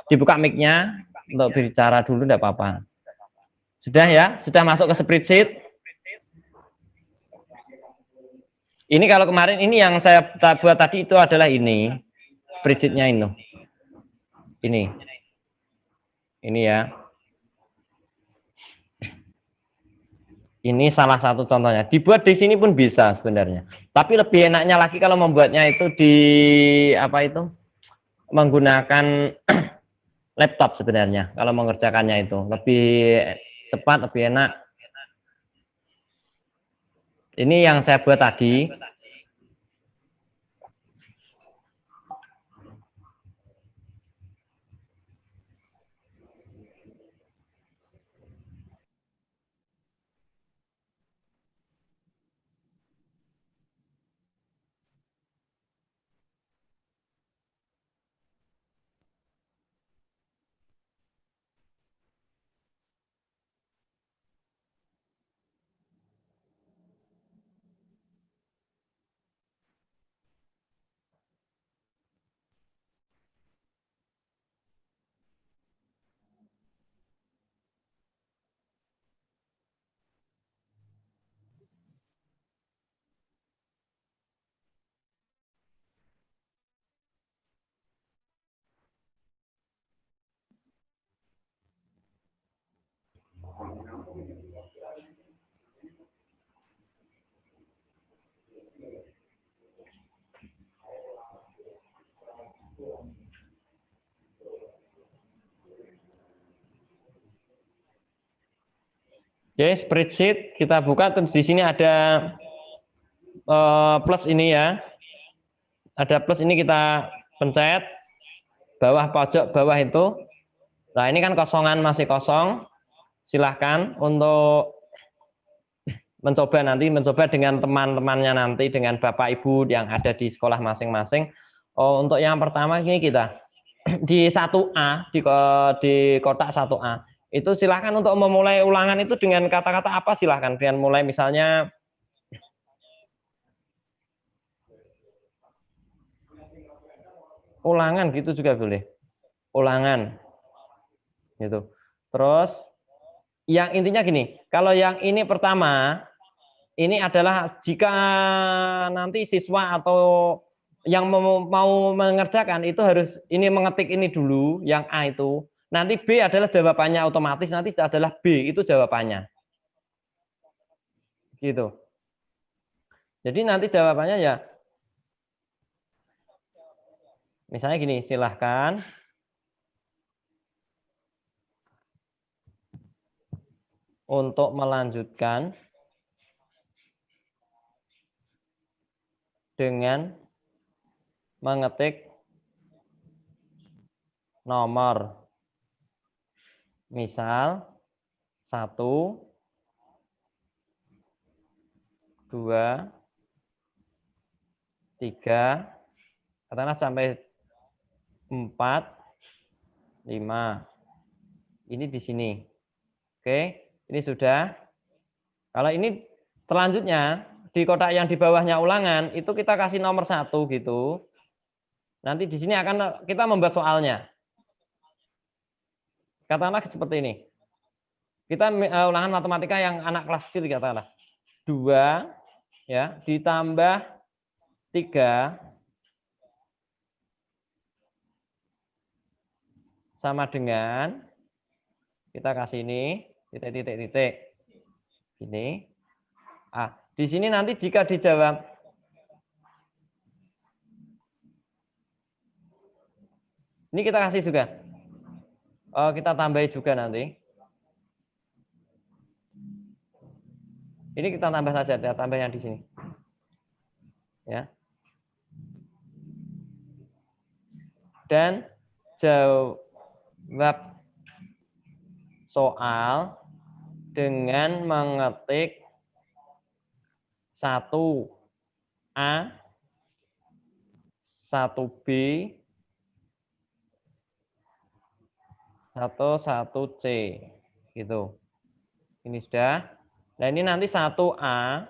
dibuka mic-nya untuk bicara dulu, enggak apa-apa. Sudah ya, sudah masuk ke spreadsheet. Ini kalau kemarin ini yang saya buat tadi itu adalah ini spreadsheet-nya ini ya. Ini salah satu contohnya. Dibuat di sini pun bisa sebenarnya. Tapi lebih enaknya lagi kalau membuatnya itu di menggunakan laptop sebenarnya. Kalau mengerjakannya itu lebih cepat, lebih enak. Ini yang saya buat tadi. Oke, spreadsheet kita buka. Terus di sini ada plus ini ya. Ada plus ini kita pencet bawah pojok bawah itu. Nah, ini kan kosongan masih kosong. Silahkan untuk mencoba dengan teman-temannya nanti, dengan Bapak Ibu yang ada di sekolah masing-masing Oh, untuk yang pertama ini kita di 1A di kotak 1A itu silahkan untuk memulai ulangan itu dengan kata-kata apa, silahkan dengan mulai misalnya ulangan gitu juga boleh, ulangan gitu. Terus yang intinya gini, kalau yang ini pertama ini adalah jika nanti siswa atau yang mau mengerjakan itu harus ini mengetik ini dulu yang A itu. Nanti B adalah jawabannya, otomatis nanti adalah B itu jawabannya. Gitu. Jadi nanti jawabannya ya misalnya gini, silahkan untuk melanjutkan dengan mengetik nomor. Misal 1, 2, 3, katakanlah sampai 4, 5. Ini di sini. Oke, ini sudah. Kalau ini selanjutnya di kotak yang di bawahnya ulangan itu kita kasih nomor 1 gitu. Nanti di sini akan kita membuat soalnya. Katakanlah seperti ini. Kita ulangan matematika yang anak kelas kecil katakanlah 2 ya ditambah 3 sama dengan kita kasih ini titik. Ini. Di sini nanti jika dijawab ini kita kasih juga. Kita tambahin juga nanti. Ini kita tambah saja, kita tambah yang di sini. Ya. Dan jawab soal dengan mengetik 1A, 1B, 1C gitu. Ini sudah. Nah, ini nanti 1A.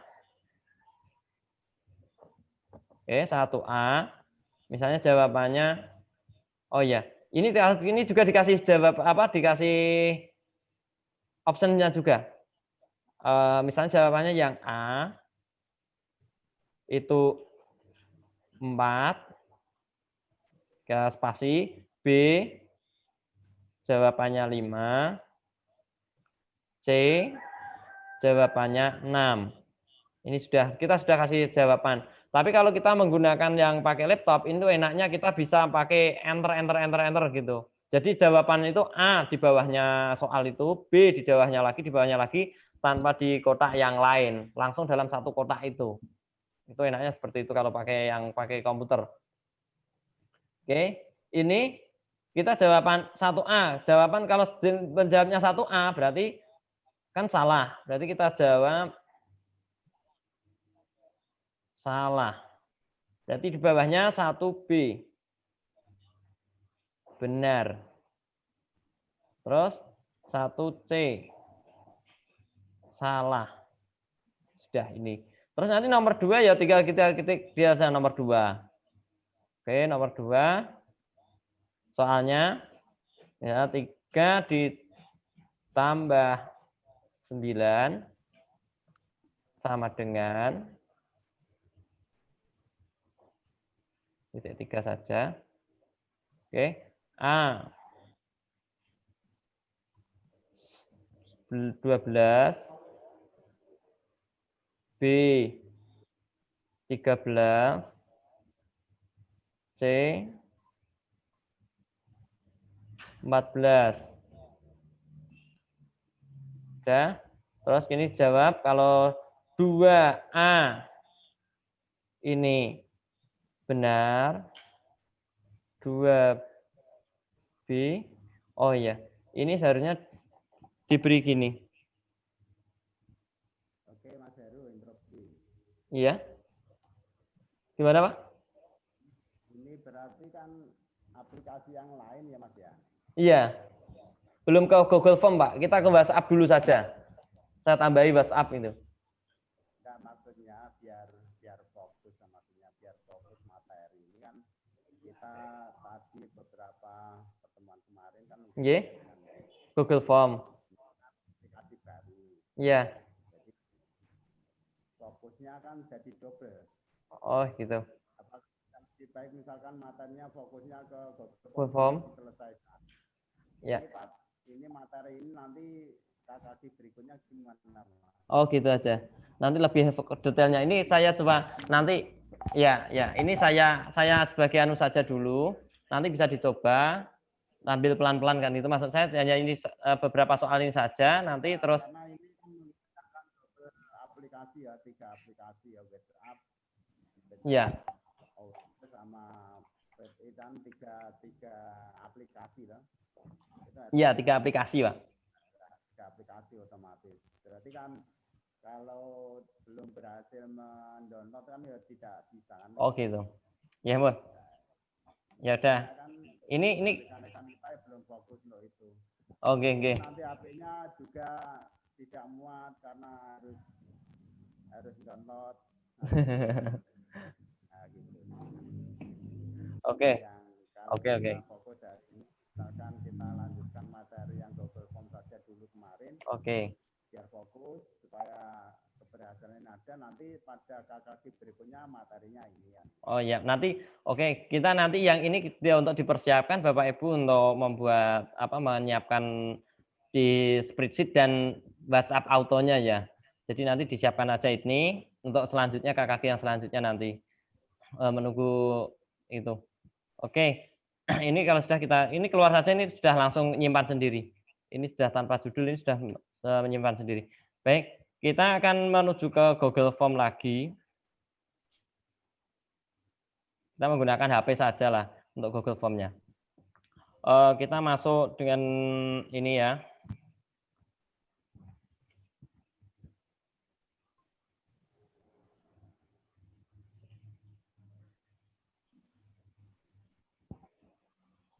Oke, 1A. Misalnya jawabannya oh ya, ini juga dikasih jawab apa? Dikasih optionnya juga. Misalnya jawabannya yang A itu 4 ke spasi, B jawabannya 5, C jawabannya 6. Ini kita sudah kasih jawaban. Tapi kalau kita menggunakan yang pakai laptop itu enaknya kita bisa pakai enter gitu. Jadi jawaban itu A di bawahnya soal itu, B di bawahnya lagi tanpa di kotak yang lain, langsung dalam satu kotak itu. Itu enaknya seperti itu kalau pakai komputer. Oke, ini kita jawaban 1A. Jawaban kalau menjawabnya 1A berarti kan salah. Berarti kita jawab salah. Berarti di bawahnya 1B. Benar. Terus 1C. Salah. Sudah ini. Terus nanti nomor 2 ya tinggal kita ketik dia saja nomor 2. Oke, nomor 2. Soalnya ya 3 ditambah 9 sama dengan titik 3 saja. Oke, A 12, B 13, C 14. Sudah. Terus ini jawab kalau 2A ini benar, 2B, oh ya, ini seharusnya diberi gini. Oke, Mas Heru, interupsi. Iya. Gimana, Pak? Ini berarti berarti kan aplikasi yang lain ya Mas ya? Iya. Belum ke Google Form, Pak. Kita ke WhatsApp dulu saja. Saya tambahi WhatsApp itu. Enggak, maksudnya biar fokus, maksudnya biar fokus materi ini kan kita tadi beberapa pertemuan kemarin kan Nggih. Google Form. aplikasi baru. Iya. Jadi fokusnya kan jadi double. Oh, gitu. Apakah lebih baik misalkan materinya fokusnya ke Google Form. Selesaikan. Ya. Ini materi ini nanti KKG berikutnya gimana? Oh, gitu aja. Nanti lebih detailnya. Ini saya coba nanti ya, ini saya sebagai anu saja dulu. Nanti bisa dicoba ambil pelan-pelan kan itu maksud saya hanya ini beberapa soal ini saja nanti terus karena ini kan aplikasi ya, 3 aplikasi ya, WhatsApp ya sama dan tiga aplikasi lah. Iya, 3 aplikasi, Pak. 3 aplikasi otomatis. Berarti kan kalau belum berhasil mendownload kan ya tidak bisa kan. Oh, gitu. Ya, Bu. Ya udah. Ini rekan-rekan kita belum fokus untuk itu. Oke. Nanti HP-nya juga tidak muat karena harus download. Nah, gitu. Oke. Oke. Fokus dari misalkan kita lanjutkan materi yang Google Form saja dulu kemarin. Oke. Biar fokus supaya keberhasilan ada nanti pada KKG berikutnya materinya ini ya. Oh ya, nanti oke, kita nanti yang ini untuk dipersiapkan Bapak Ibu untuk membuat menyiapkan di spreadsheet dan WhatsApp autonya ya. Jadi nanti disiapkan aja ini untuk selanjutnya KKG yang selanjutnya nanti menunggu itu. Oke. Ini kalau sudah ini keluar saja ini sudah langsung menyimpan sendiri. Ini sudah tanpa judul, ini sudah menyimpan sendiri. Baik, kita akan menuju ke Google Form lagi. Kita menggunakan HP saja lah untuk Google Form-nya. Kita masuk dengan ini ya.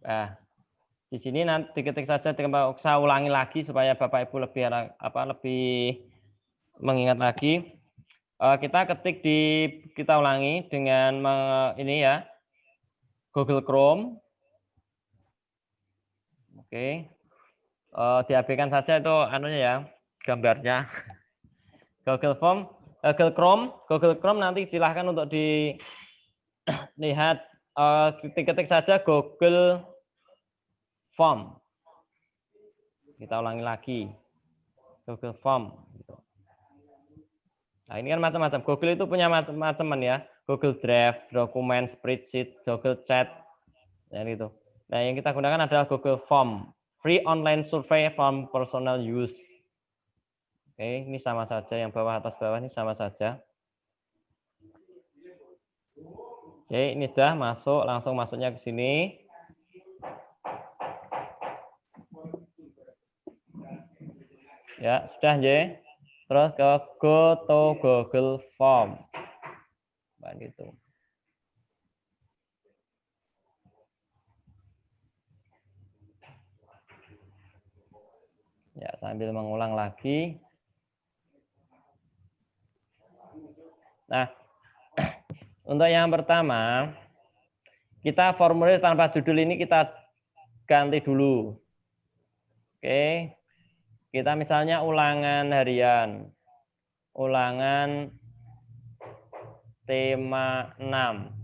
Nah, di sini nanti diketik saja, saya ulangi lagi supaya Bapak Ibu lebih mengingat lagi. Kita ketik kita ulangi dengan ini ya, Google Chrome. Oke. Diabaikan saja itu anunya ya, gambarnya. Google Form, Google Chrome nanti silahkan untuk dilihat, ketik saja Google Form. Kita ulangi lagi, Google Form. Nah, ini kan macam-macam. Google itu punya macam-macam ya. Google Drive, dokumen, spreadsheet, Google Chat, dan itu. Nah, yang kita gunakan adalah Google Form, free online survey from personal use. Oke, ini sama saja, yang bawah atas bawah ini sama saja. Oke, ini sudah masuk, langsung masuknya ke sini. Ya, sudah, J. Terus ke go to Google Form. Begitu. Ya, sambil mengulang lagi. Nah, untuk yang pertama, kita formulir tanpa judul ini kita ganti dulu. Oke. Kita misalnya ulangan harian. Ulangan tema 6.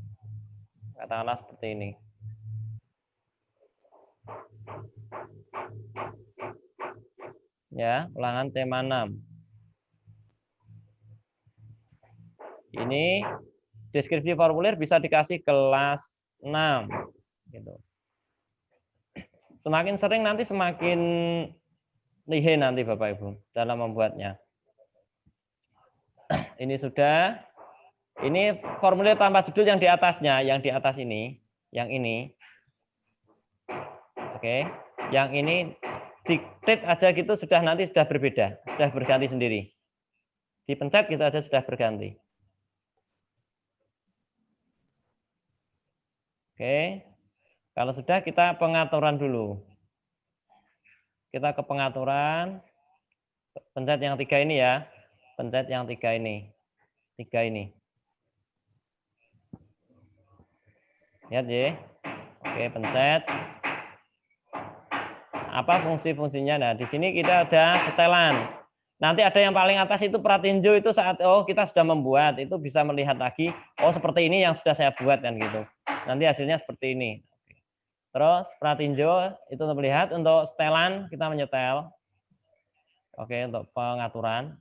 Katakanlah seperti ini. Ya, ulangan tema 6. Ini deskripsi formulir bisa dikasih kelas 6 gitu. Semakin sering nanti semakin lihai nanti Bapak Ibu dalam membuatnya. Ini sudah. Ini formulir tanpa judul yang di atasnya, yang di atas ini, yang ini. Oke, yang ini diktit aja gitu nanti sudah berbeda, sudah berganti sendiri. Dipencet gitu aja sudah berganti. Oke. Kalau sudah kita pengaturan dulu. Kita ke pengaturan. Pencet yang 3 ini ya. Pencet yang 3 ini. 3 ini. Lihat ya. Oke, pencet. Apa fungsi-fungsinya? Nah, di sini kita ada setelan. Nanti ada yang paling atas itu pratinjo itu saat kita sudah membuat itu bisa melihat lagi seperti ini yang sudah saya buat kan gitu. Nanti hasilnya seperti ini. Terus pratinjo itu untuk melihat, untuk setelan kita menyetel. Oke, untuk pengaturan.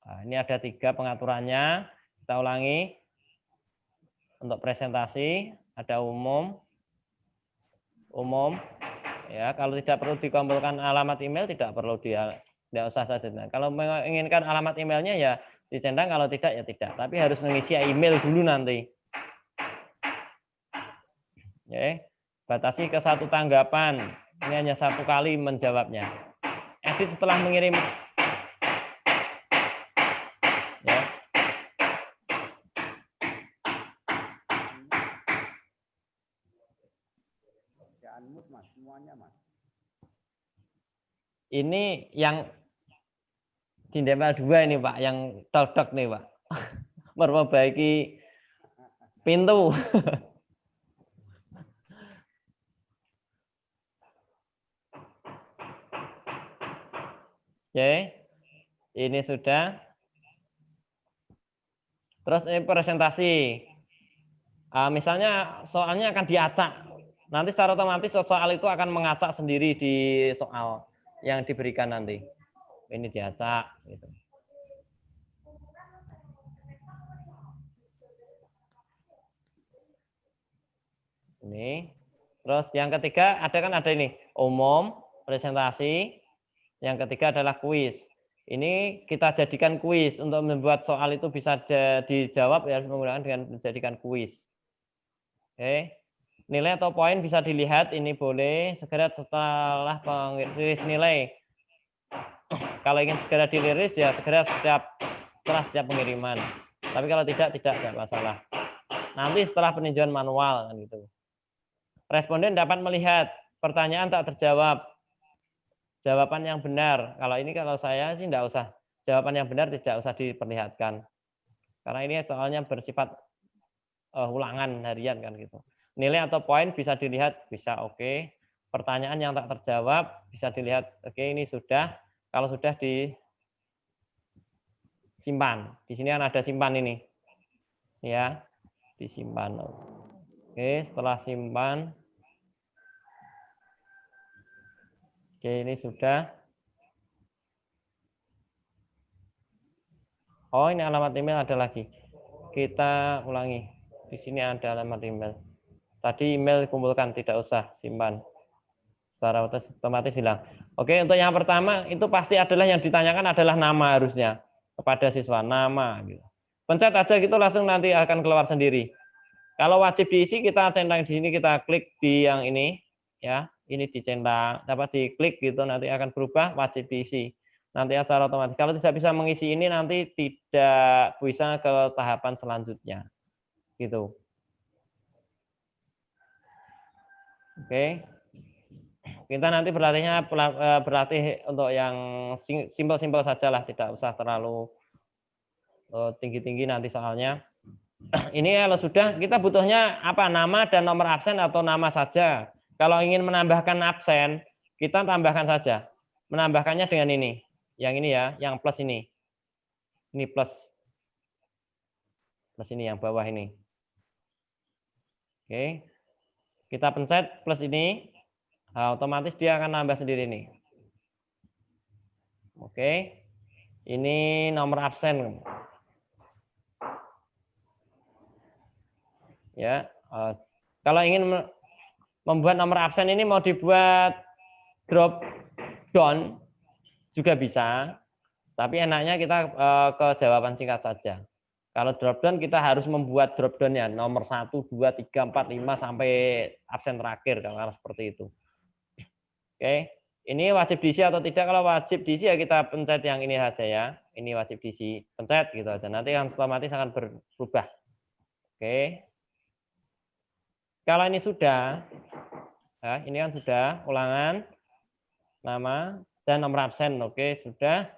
Nah, ini ada 3 pengaturannya. Kita ulangi. Untuk presentasi ada umum. Ya, kalau tidak perlu dikumpulkan alamat email tidak perlu tidak usah saja. Nah, kalau menginginkan alamat emailnya ya dicentang, kalau tidak ya tidak. Tapi harus mengisi email dulu nanti. Ya, batasi ke 1 tanggapan. Ini hanya 1 kali menjawabnya. Edit setelah mengirim. Ya. Ini yang Dindempel 2 ini Pak, yang todok nih Pak. Memperbaiki pintu. Oke, ini sudah. Terus ini presentasi. Misalnya soalnya akan diacak. Nanti secara otomatis soal itu akan mengacak sendiri di soal yang diberikan nanti. Ini diacak. Gitu. Ini. Terus yang ketiga ada ini umum, presentasi. Yang ketiga adalah kuis. Ini kita jadikan kuis. Untuk membuat soal itu bisa dijawab ya harus menggunakan dengan menjadikan kuis. Oke. Nilai atau poin bisa dilihat, ini boleh segera setelah pengiriman nilai. Kalau ingin segera dirilis ya segera setelah setiap pengiriman. Tapi kalau tidak masalah. Nanti setelah peninjauan manual kan gitu. Responden dapat melihat pertanyaan tak terjawab. Jawaban yang benar. Kalau ini kalau saya sih tidak usah. Jawaban yang benar tidak usah diperlihatkan. Karena ini soalnya bersifat ulangan harian kan gitu. Nilai atau poin bisa dilihat, bisa oke. Pertanyaan yang tak terjawab bisa dilihat, oke ini sudah. Kalau sudah disimpan. Di sini kan ada simpan ini. Ya, disimpan. Oke, setelah simpan. Oke, ini sudah. Oh, ini alamat email ada lagi. Kita ulangi. Di sini ada alamat email. Tadi email kumpulkan, tidak usah simpan. Secara otomatis hilang. Oke, untuk yang pertama itu pasti adalah yang ditanyakan adalah nama harusnya kepada siswa, nama gitu. Pencet aja gitu langsung nanti akan keluar sendiri. Kalau wajib diisi kita centang di sini, kita klik di yang ini ya, ini dicentang, dapat diklik gitu nanti akan berubah wajib diisi. Nanti secara otomatis. Kalau tidak bisa mengisi ini nanti tidak bisa ke tahapan selanjutnya. Gitu. Oke. Kita nanti berlatih untuk yang simpel-simpel saja lah, tidak usah terlalu tinggi-tinggi nanti soalnya. Ini kalau sudah kita butuhnya apa? Nama dan nomor absen atau nama saja. Kalau ingin menambahkan absen, kita tambahkan saja. Menambahkannya dengan ini. Yang ini ya, yang plus ini. Ini plus. Plus ini yang bawah ini. Oke. Kita pencet plus ini. Nah, otomatis dia akan nambah sendiri nih. Oke. Ini nomor absen. Ya. Kalau ingin membuat nomor absen ini mau dibuat drop down juga bisa. Tapi enaknya kita ke jawaban singkat saja. Kalau drop down kita harus membuat drop down-nya nomor 1, 2, 3, 4, 5 sampai absen terakhir kalau seperti itu. Oke, ini wajib diisi atau tidak? Kalau wajib diisi ya kita pencet yang ini saja ya. Ini wajib diisi, pencet gitu aja. Nanti otomatis akan berubah. Oke. Kalau ini sudah, ya, ini kan sudah ulangan, nama, dan nomor absen. Oke, sudah.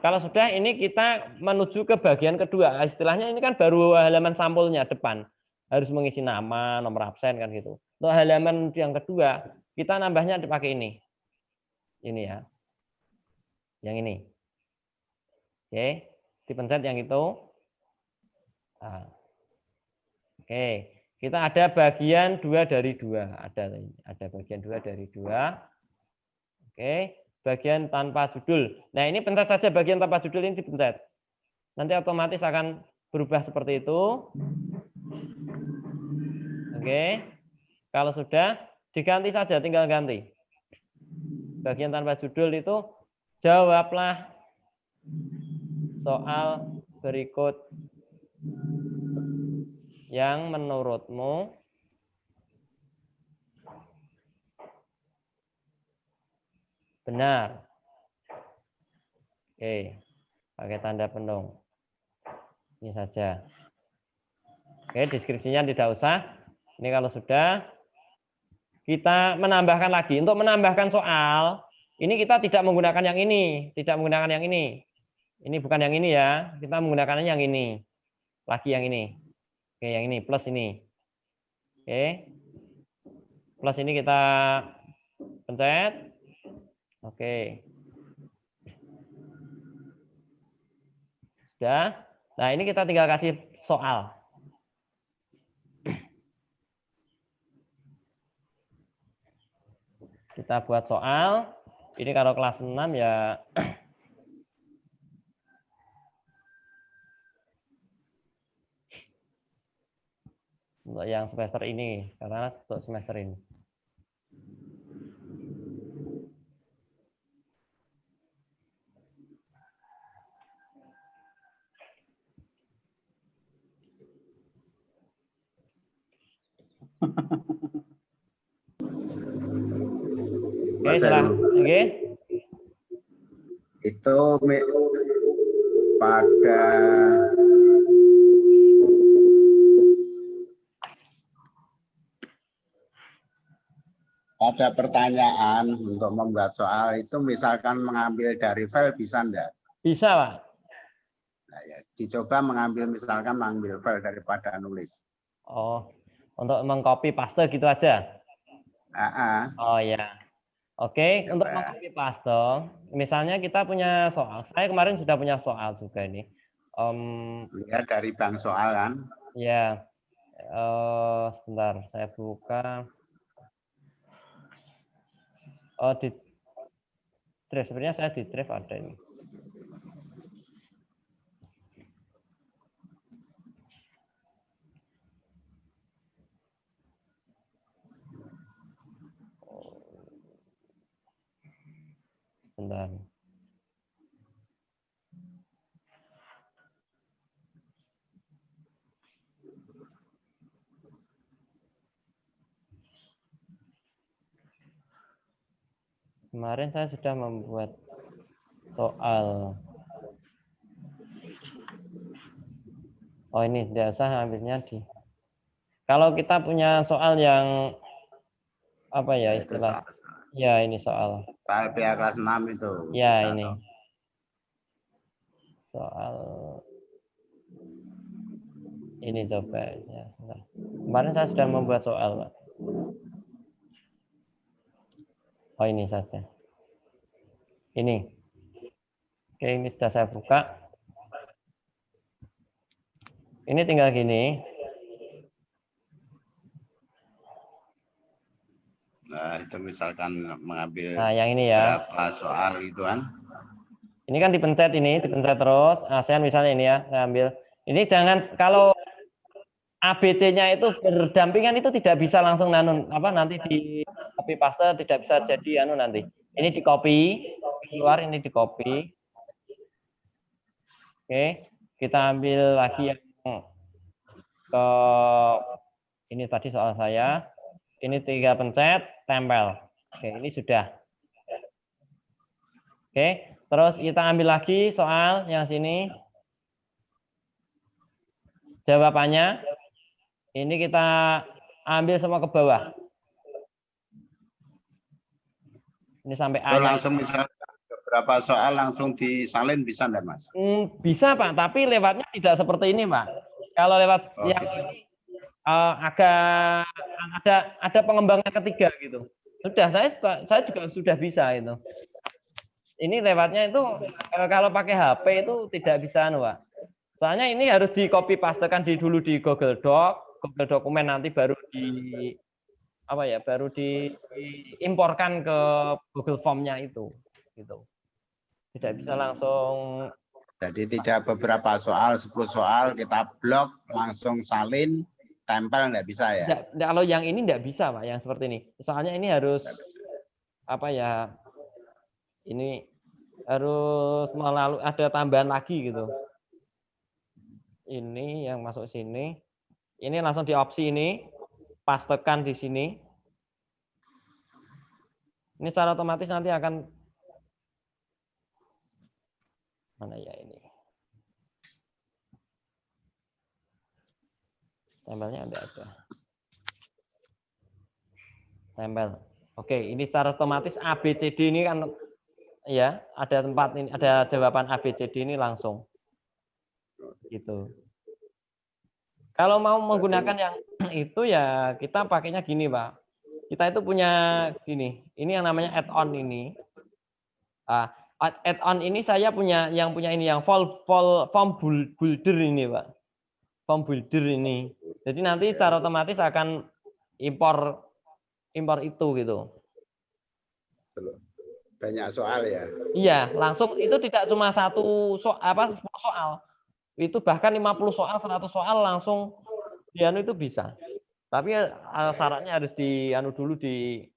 Kalau sudah, ini kita menuju ke bagian kedua. Istilahnya ini kan baru halaman sampulnya depan. Harus mengisi nama, nomor absen kan gitu. Untuk halaman yang kedua, kita nambahnya dipakai ini. Ini ya. Yang ini. Oke, dipencet yang itu. Nah. Oke, kita ada bagian 2 dari 2. Ada bagian 2 dari 2. Oke, bagian tanpa judul. Nah, ini pencet saja bagian tanpa judul ini dipencet. Nanti otomatis akan berubah seperti itu. Oke. Kalau sudah, diganti saja, tinggal ganti. Bagian tanpa judul itu jawablah soal berikut yang menurutmu benar. Oke, pakai tanda penuh. Ini saja. Oke, deskripsinya tidak usah. Ini kalau sudah, kita menambahkan lagi. Untuk menambahkan soal, ini kita tidak menggunakan yang ini. Tidak menggunakan yang ini. Ini bukan yang ini ya. Kita menggunakannya yang ini. Lagi yang ini. Oke, yang ini. Plus ini. Oke. Plus ini kita pencet. Oke. Sudah. Nah, ini kita tinggal kasih soal. Kita buat soal. Ini kalau kelas 6 ya untuk yang semester ini, karena untuk semester ini. Oke, salah. Oke. Itu pada pertanyaan untuk membuat soal itu misalkan mengambil dari file bisa enggak? Bisa, Pak. Nah, ya, dicoba misalkan mengambil file daripada nulis. Oh, untuk mengcopy paste gitu aja. Oh ya. Oke, Coba. untuk mengcopy paste, misalnya kita punya soal. Saya kemarin sudah punya soal juga ini. Lihat dari bank soal kan? Ya. Sebentar, saya buka. Oh, di drive. Sebenarnya saya di drive ada ini. Sebentar. Kemarin saya sudah membuat soal. Oh, ini tidak usah ambilnya di. Kalau kita punya soal yang apa ya istilah? Ya, ini soal. Soal PA kelas 6 itu. Ya, ini. Soal ini coba ya. Kemarin saya sudah membuat soal, Pak. Oh, ini saja. Ini. Oke, ini sudah saya buka. Ini tinggal gini. Nah, itu misalkan mengambil Nah, yang ini ya. berapa soal itu kan. Ini kan dipencet terus. ASEAN misalnya ini ya, saya ambil. Ini jangan kalau ABC-nya itu berdampingan itu tidak bisa langsung nanti di copy paste tidak bisa jadi nanti. Ini di copy, keluar ini di copy. Oke, kita ambil lagi yang ke ini tadi soal saya. Ini 3 pencet, tempel. Oke, ini sudah. Oke, terus kita ambil lagi soal yang sini. Jawabannya ini kita ambil semua ke bawah. Ini sampai Itu A. langsung misalnya beberapa soal langsung disalin bisa enggak, Mas? Bisa Pak, tapi lewatnya tidak seperti ini Pak. Kalau lewat yang ini agak ada pengembangan ketiga gitu. Sudah, saya juga sudah bisa itu. Ini lewatnya itu kalau pakai HP itu tidak bisa Pak. Soalnya ini harus di copy pastekan dulu di Google Doc, Google dokumen, nanti baru baru diimporkan ke Google Form-nya itu gitu. Tidak bisa langsung. Jadi tidak beberapa soal, 10 soal kita blok langsung salin, tempel enggak bisa ya? Kalau yang ini enggak bisa Pak, yang seperti ini. Soalnya ini harus ini harus melalui ada tambahan lagi gitu. Ini yang masuk sini. Ini langsung di opsi ini, pastekan di sini. Ini secara otomatis nanti akan mana ya ini? Tempelnya ada. Tempel. Oke, ini secara otomatis A, B, C, D ini kan ya, ada tempat ini, ada jawaban A, B, C, D ini langsung. Gitu. Kalau mau menggunakan yang itu ya kita pakainya gini, Pak. Kita itu punya gini. Ini yang namanya add-on ini. Add-on ini saya punya ini yang form builder ini, Pak. Form builder ini. Jadi nanti secara otomatis akan impor itu gitu. Banyak soal ya. Iya, langsung itu tidak cuma 10 soal. Itu bahkan 50 soal, 100 soal langsung itu bisa. Tapi syaratnya harus dulu di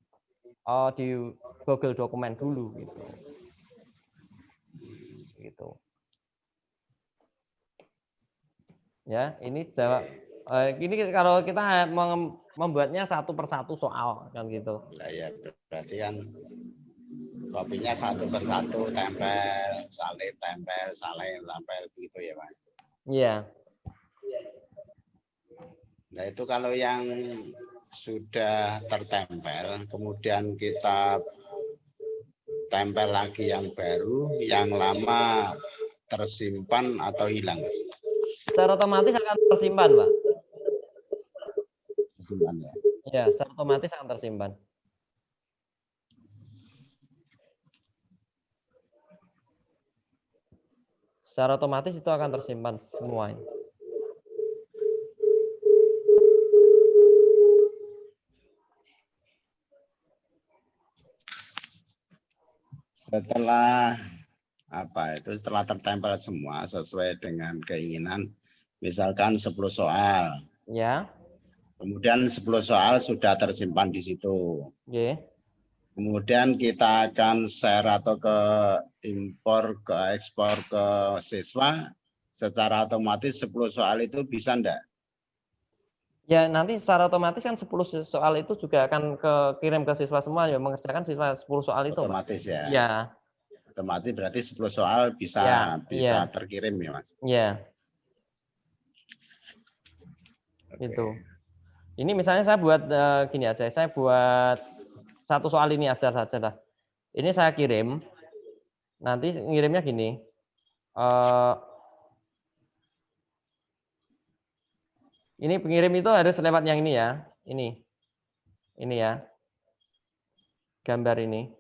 Google dokumen dulu gitu. Gitu. Ya, ini jawab ini kalau kita membuatnya satu persatu soal kan gitu. Nah, ya berarti kan kopinya satu persatu, tempel, salin, tempel begitu ya, Pak. Iya. Nah, itu kalau yang sudah tertempel, kemudian kita tempel lagi yang baru, yang lama tersimpan atau hilang? Secara otomatis akan tersimpan, Pak. Tersimpan ya? Ya, secara otomatis akan tersimpan. Secara otomatis itu akan tersimpan semua. Setelah setelah tertempel semua sesuai dengan keinginan, misalkan 10 soal. Ya. Kemudian 10 soal sudah tersimpan di situ. Yeah. Kemudian kita akan share atau ekspor ke siswa, secara otomatis 10 soal itu bisa enggak? Ya, nanti secara otomatis kan 10 soal itu juga akan kirim ke siswa semua ya, mengerjakan siswa 10 soal itu. Otomatis Pak. Ya. Ya. Otomatis berarti 10 soal bisa terkirim ya, Mas? Iya. Itu. Ini misalnya saya buat gini aja, saya buat satu soal ini aja saja lah. Ini saya kirim, nanti ngirimnya gini. Ini pengirim itu harus lewat yang ini ya, ini ya, gambar ini,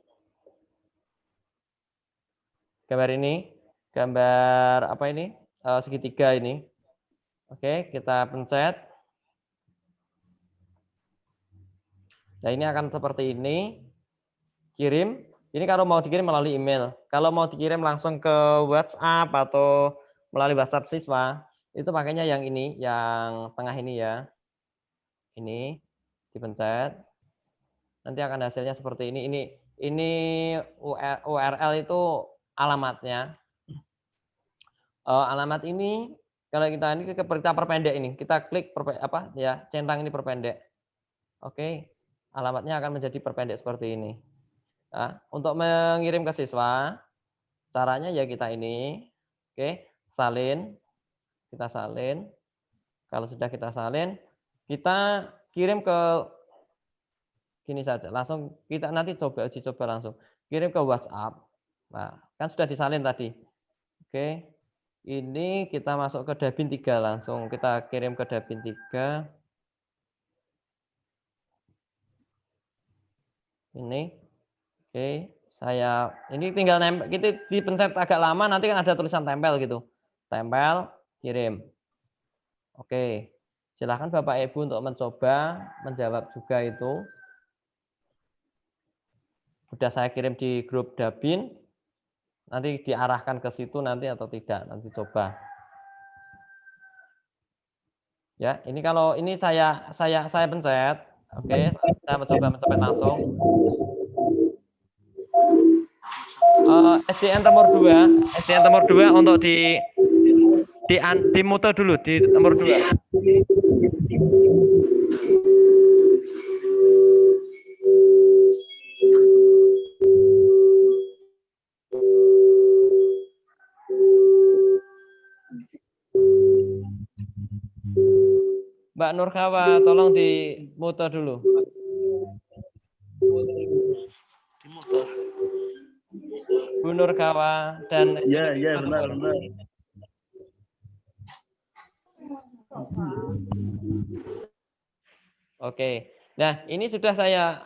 gambar apa ini, segitiga ini. Oke, kita pencet. Nah, ini akan seperti ini. Kirim. Ini kalau mau dikirim melalui email. Kalau mau dikirim langsung ke WhatsApp atau melalui WhatsApp siswa, itu pakainya yang ini, yang tengah ini ya. Ini dipencet. Nanti akan hasilnya seperti ini. Ini URL itu alamatnya. Alamat ini kalau kita perpendek ini, kita klik centang ini perpendek. Oke. Alamatnya akan menjadi perpendek seperti ini. Nah, untuk mengirim ke siswa, caranya ya kita ini, salin, kita salin. Kalau sudah kita salin, kita kirim ke gini saja, langsung kita nanti uji coba langsung kirim ke WhatsApp. Nah, kan sudah disalin tadi. Oke, ini kita masuk ke Dabin 3 langsung kita kirim ke Dabin 3. Ini, oke, saya ini tinggal nempel, kita dipencet agak lama nanti kan ada tulisan tempel gitu, tempel, kirim. Oke, silahkan Bapak Ibu untuk mencoba menjawab juga itu. Sudah saya kirim di grup Dabin. Nanti diarahkan ke situ nanti atau tidak, nanti coba. Ya, ini kalau ini saya pencet. Oke, saya mencoba mencet langsung. SDN Temur 2, SDN Temur 2 untuk di mute dulu di Temur 2. Mbak Nurkawa, tolong di mute dulu. Bu Nurkawa dan ya benar. Oke. Nah, ini sudah saya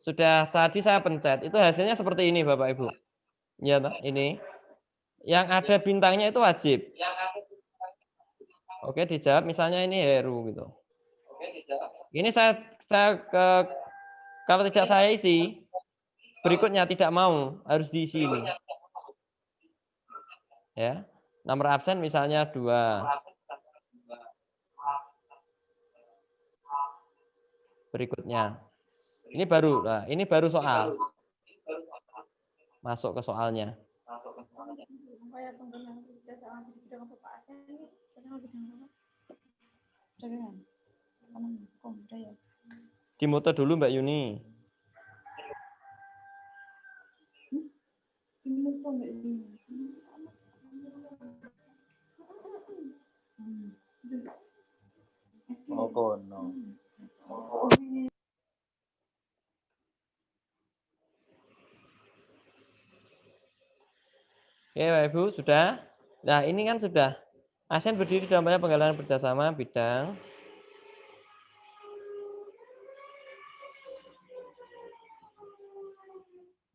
sudah tadi saya pencet. Itu hasilnya seperti ini Bapak Ibu. Ya, ini. Yang ada bintangnya itu wajib. Oke, dijawab misalnya ini Heru gitu. Ini saya kalau tidak saya isi, berikutnya tidak mau, harus diisi ini. Ya. Nomor absen misalnya 2. Berikutnya. Ini baru. Nah, ini baru soal. Masuk ke soalnya. Dimute dulu Mbak Yuni. Oh kono. Oke, Bapak Ibu, sudah. Nah, ini kan sudah. ASN berdiri dalam penggalangan kerjasama bidang.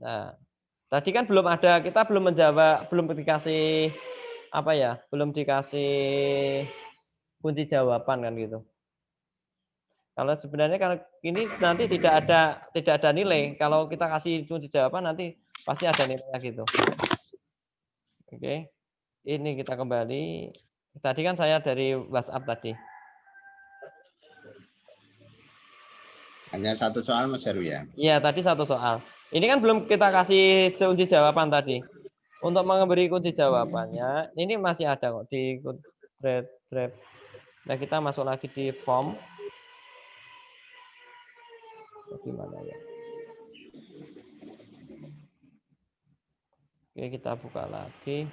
Nah, tadi kan belum ada, kita belum menjawab, belum dikasih apa ya, belum dikasih kunci jawaban kan gitu. Kalau sebenarnya kalau ini nanti tidak ada nilai. Kalau kita kasih kunci jawaban nanti pasti ada nilainya gitu. Oke. Ini kita kembali. Tadi kan saya dari WhatsApp tadi. Hanya satu soal Mas Heru ya? Iya, tadi satu soal. Ini kan belum kita kasih kunci jawaban tadi. Untuk memberi kunci jawabannya, ini masih ada kok di draft. Nah, kita masuk lagi di form. Gimana ya? Oke, kita buka lagi.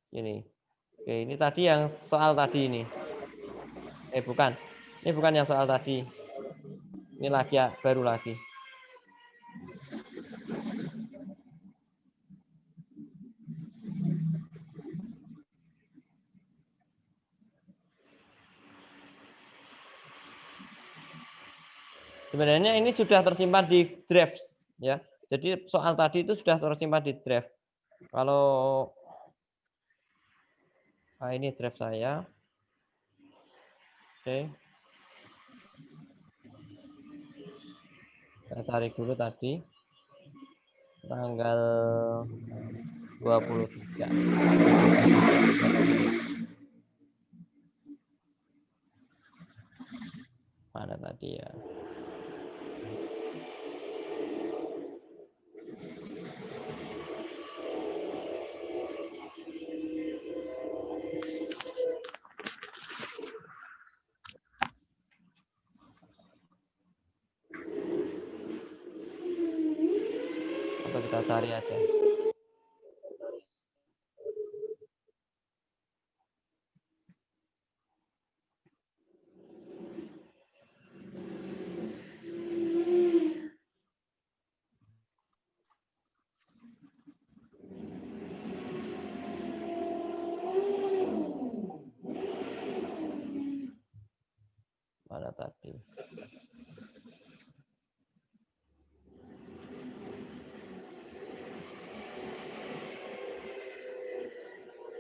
Ini. Oke, ini tadi yang soal tadi ini. Bukan. Ini bukan yang soal tadi. Ini lagi ya, baru lagi. Sebenarnya ini sudah tersimpan di draft ya. Jadi soal tadi itu sudah tersimpan di draft. Kalau ini draft saya. Oke. Saya tarik dulu tadi. Tanggal 23. Mana tadi ya? Atau kita cari aja. Mana tadi?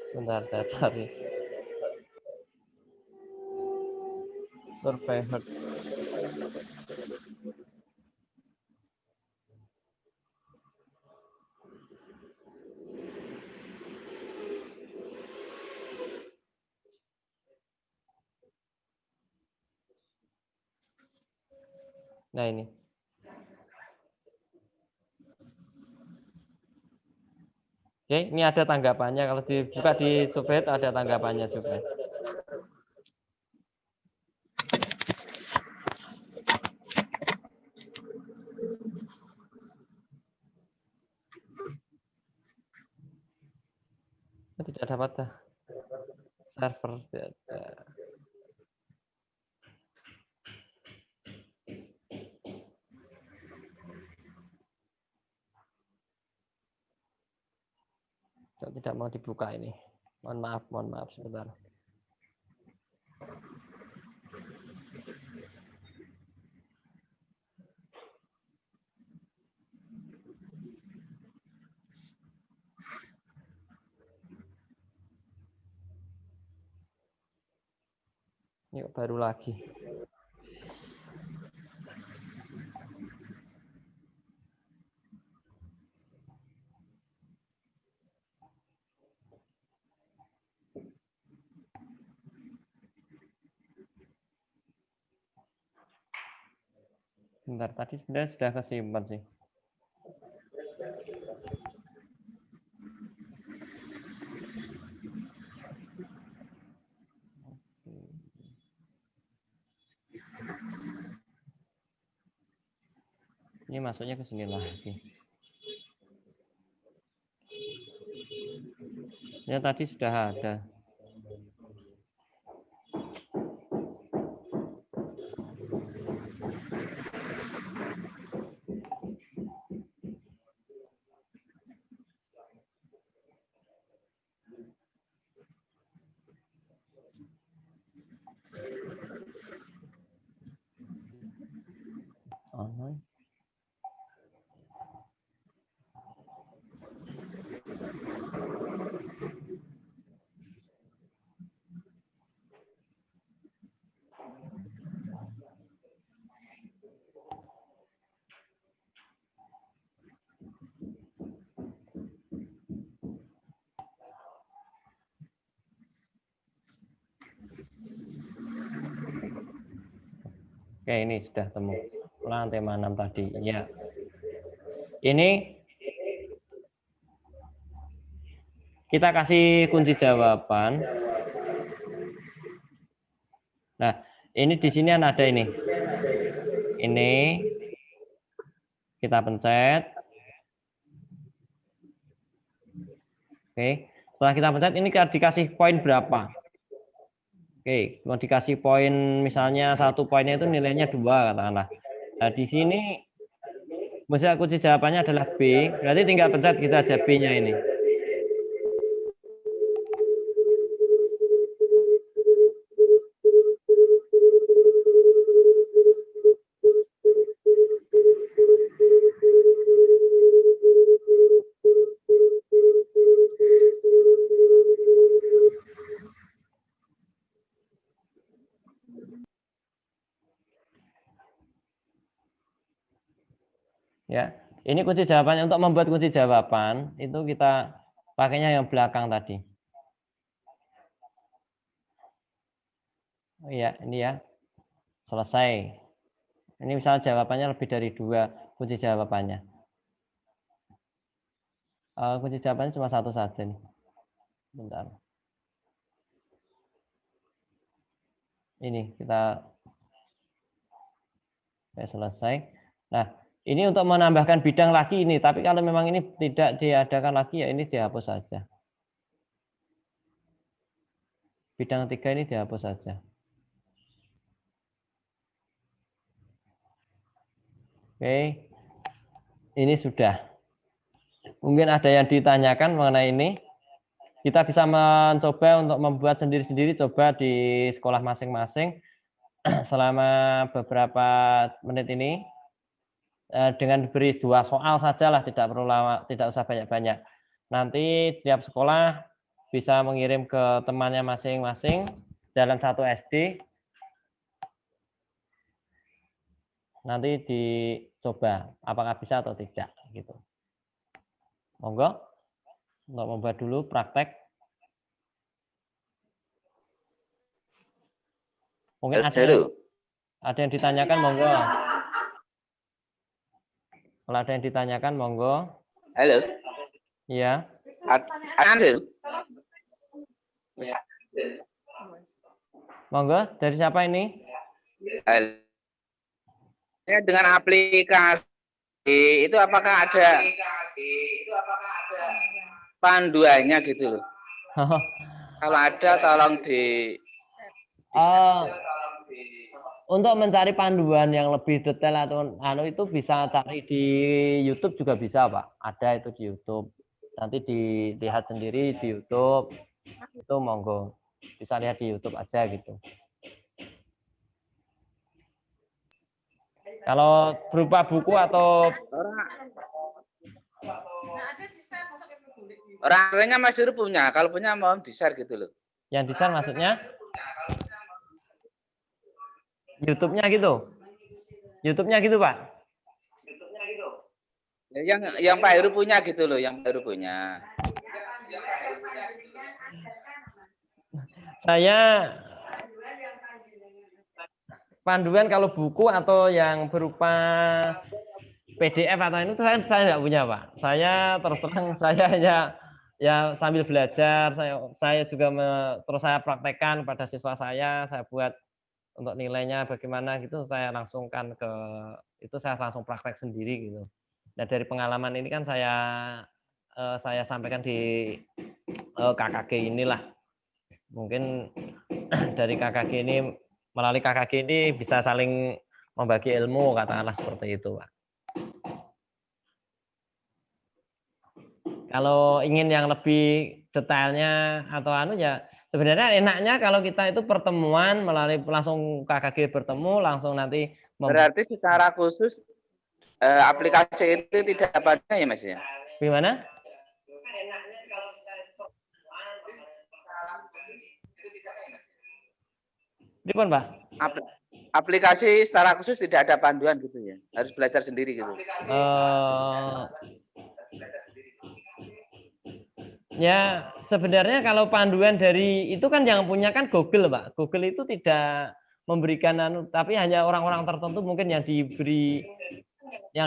Sebentar saya cari. Survey herd. Nah ini. Oke, ini ada tanggapannya. Kalau dibuka di survey ada tanggapannya juga. Tidak dapat server tidak ada. Tidak mau dibuka ini. Mohon maaf sebentar. Yuk baru lagi. Bentar, tadi sebenarnya sudah kesimpan sih. Ini masuknya ke sini lagi. Ya tadi sudah ada. Online. Oke, ini sudah temu. Ulang tema 6 tadi. Ya. Ini kita kasih kunci jawaban. Nah, ini di sini ada ini. Ini kita pencet. Oke, setelah kita pencet ini dikasih poin berapa? Oke, mau dikasih poin misalnya 1 poinnya itu nilainya 2 katakanlah. Nah, di sini misalnya kunci jawabannya adalah B, berarti tinggal pencet kita aja B-nya ini. Ya, ini kunci jawabannya. Untuk membuat kunci jawaban itu kita pakainya yang belakang tadi. Oh iya, ini ya. Selesai. Ini misalnya jawabannya lebih dari 2 kunci jawabannya. Kunci jawabannya cuma 1 saja nih. Bentar. Ini kita selesai. Nah, ini untuk menambahkan bidang lagi ini, tapi kalau memang ini tidak diadakan lagi ya ini dihapus saja. Bidang 3 ini dihapus saja. Oke. Ini sudah. Mungkin ada yang ditanyakan mengenai ini. Kita bisa mencoba untuk membuat sendiri-sendiri, coba di sekolah masing-masing. selama beberapa menit ini dengan diberi 2 soal sajalah, tidak perlu lama, tidak usah banyak-banyak. Nanti tiap sekolah bisa mengirim ke temannya masing-masing dalam satu SD. Nanti dicoba apakah bisa atau tidak gitu. Monggo untuk membuat dulu praktek. Mungkin ada yang ditanyakan, monggo. Kalau ada yang ditanyakan, monggo. Halo. Iya. Halo. Monggo, dari siapa ini? Dengan aplikasi itu apakah ada panduannya gitu loh? Kalau ada tolong di untuk mencari panduan yang lebih detail atau itu bisa cari di YouTube juga bisa, Pak. Ada itu di YouTube. Nanti dilihat sendiri di YouTube. Itu monggo. Bisa lihat di YouTube aja gitu. Kalau berupa buku atau orangnya Mas Yuri punya, kalau punya mau di-share gitu loh. Yang di-share maksudnya? YouTube-nya gitu? YouTube-nya gitu, Pak? Yang Pak Heru punya gitu loh, yang Pak Heru punya. Saya panduan kalau buku atau yang berupa PDF atau itu saya nggak punya, Pak. Saya terus terang saya hanya ya sambil belajar, saya juga terus saya praktekkan pada siswa saya buat untuk nilainya bagaimana gitu, saya langsungkan ke itu, saya langsung praktek sendiri gitu. Nah, dari pengalaman ini kan saya sampaikan di KKG inilah. Mungkin dari KKG ini, melalui KKG ini bisa saling membagi ilmu, katakanlah seperti itu, Pak. Kalau ingin yang lebih detailnya atau ya sebenarnya enaknya kalau kita itu pertemuan melalui langsung KKG bertemu langsung nanti. Berarti secara khusus aplikasi itu tidak ada ya, Mas ya? Gimana? Gimana, Pak? Aplikasi secara khusus tidak ada panduan gitu ya? Harus belajar sendiri gitu? Ya, sebenarnya kalau panduan dari itu kan yang punya kan Google, Pak. Google itu tidak memberikan tapi hanya orang-orang tertentu mungkin yang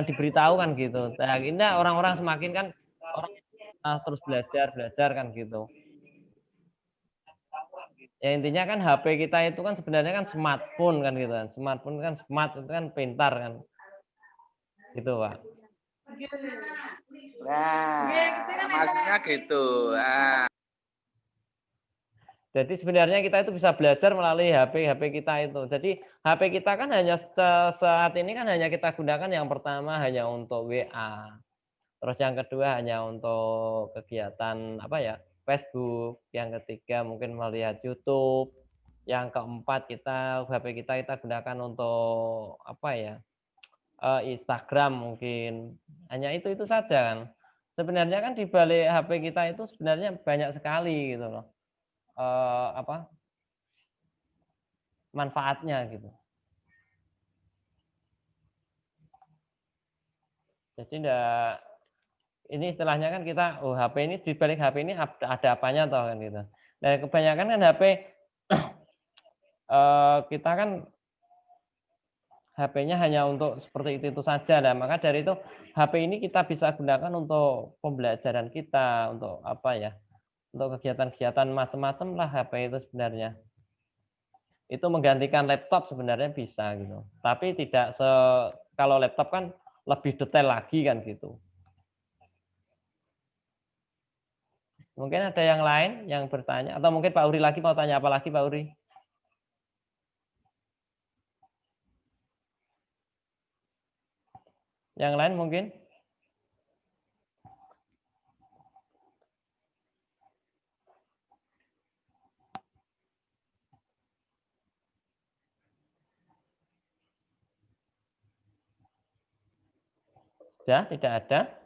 diberitahu kan gitu. Nah, ini orang-orang semakin kan orang terus belajar kan gitu. Ya intinya kan HP kita itu kan sebenarnya kan smartphone kan gitu kan. Smartphone kan smart itu kan pintar kan. Gitu, Pak. Nah, maksudnya gitu. Nah. Jadi sebenarnya kita itu bisa belajar melalui HP kita itu. Jadi HP kita kan hanya saat ini kan hanya kita gunakan yang pertama hanya untuk WA. Terus yang kedua hanya untuk kegiatan apa ya? Facebook. Yang ketiga mungkin melihat YouTube. Yang keempat HP kita gunakan untuk apa ya? Instagram mungkin. Hanya itu saja kan. Sebenarnya kan di balik HP kita itu sebenarnya banyak sekali gitu loh. Manfaatnya gitu. Jadi ini istilahnya kan kita HP ini di balik HP ini ada apanya toh kan gitu. Nah, kebanyakan kan HP kita kan HP-nya hanya untuk seperti itu saja. Nah, maka dari itu HP ini kita bisa gunakan untuk pembelajaran kita, untuk apa ya? Untuk kegiatan-kegiatan macam-macam lah HP itu sebenarnya. Itu menggantikan laptop sebenarnya bisa gitu. Tapi tidak kalau laptop kan lebih detail lagi kan gitu. Mungkin ada yang lain yang bertanya atau mungkin Pak Uri lagi mau tanya apa lagi, Pak Uri? Yang lain mungkin? Ya, tidak ada.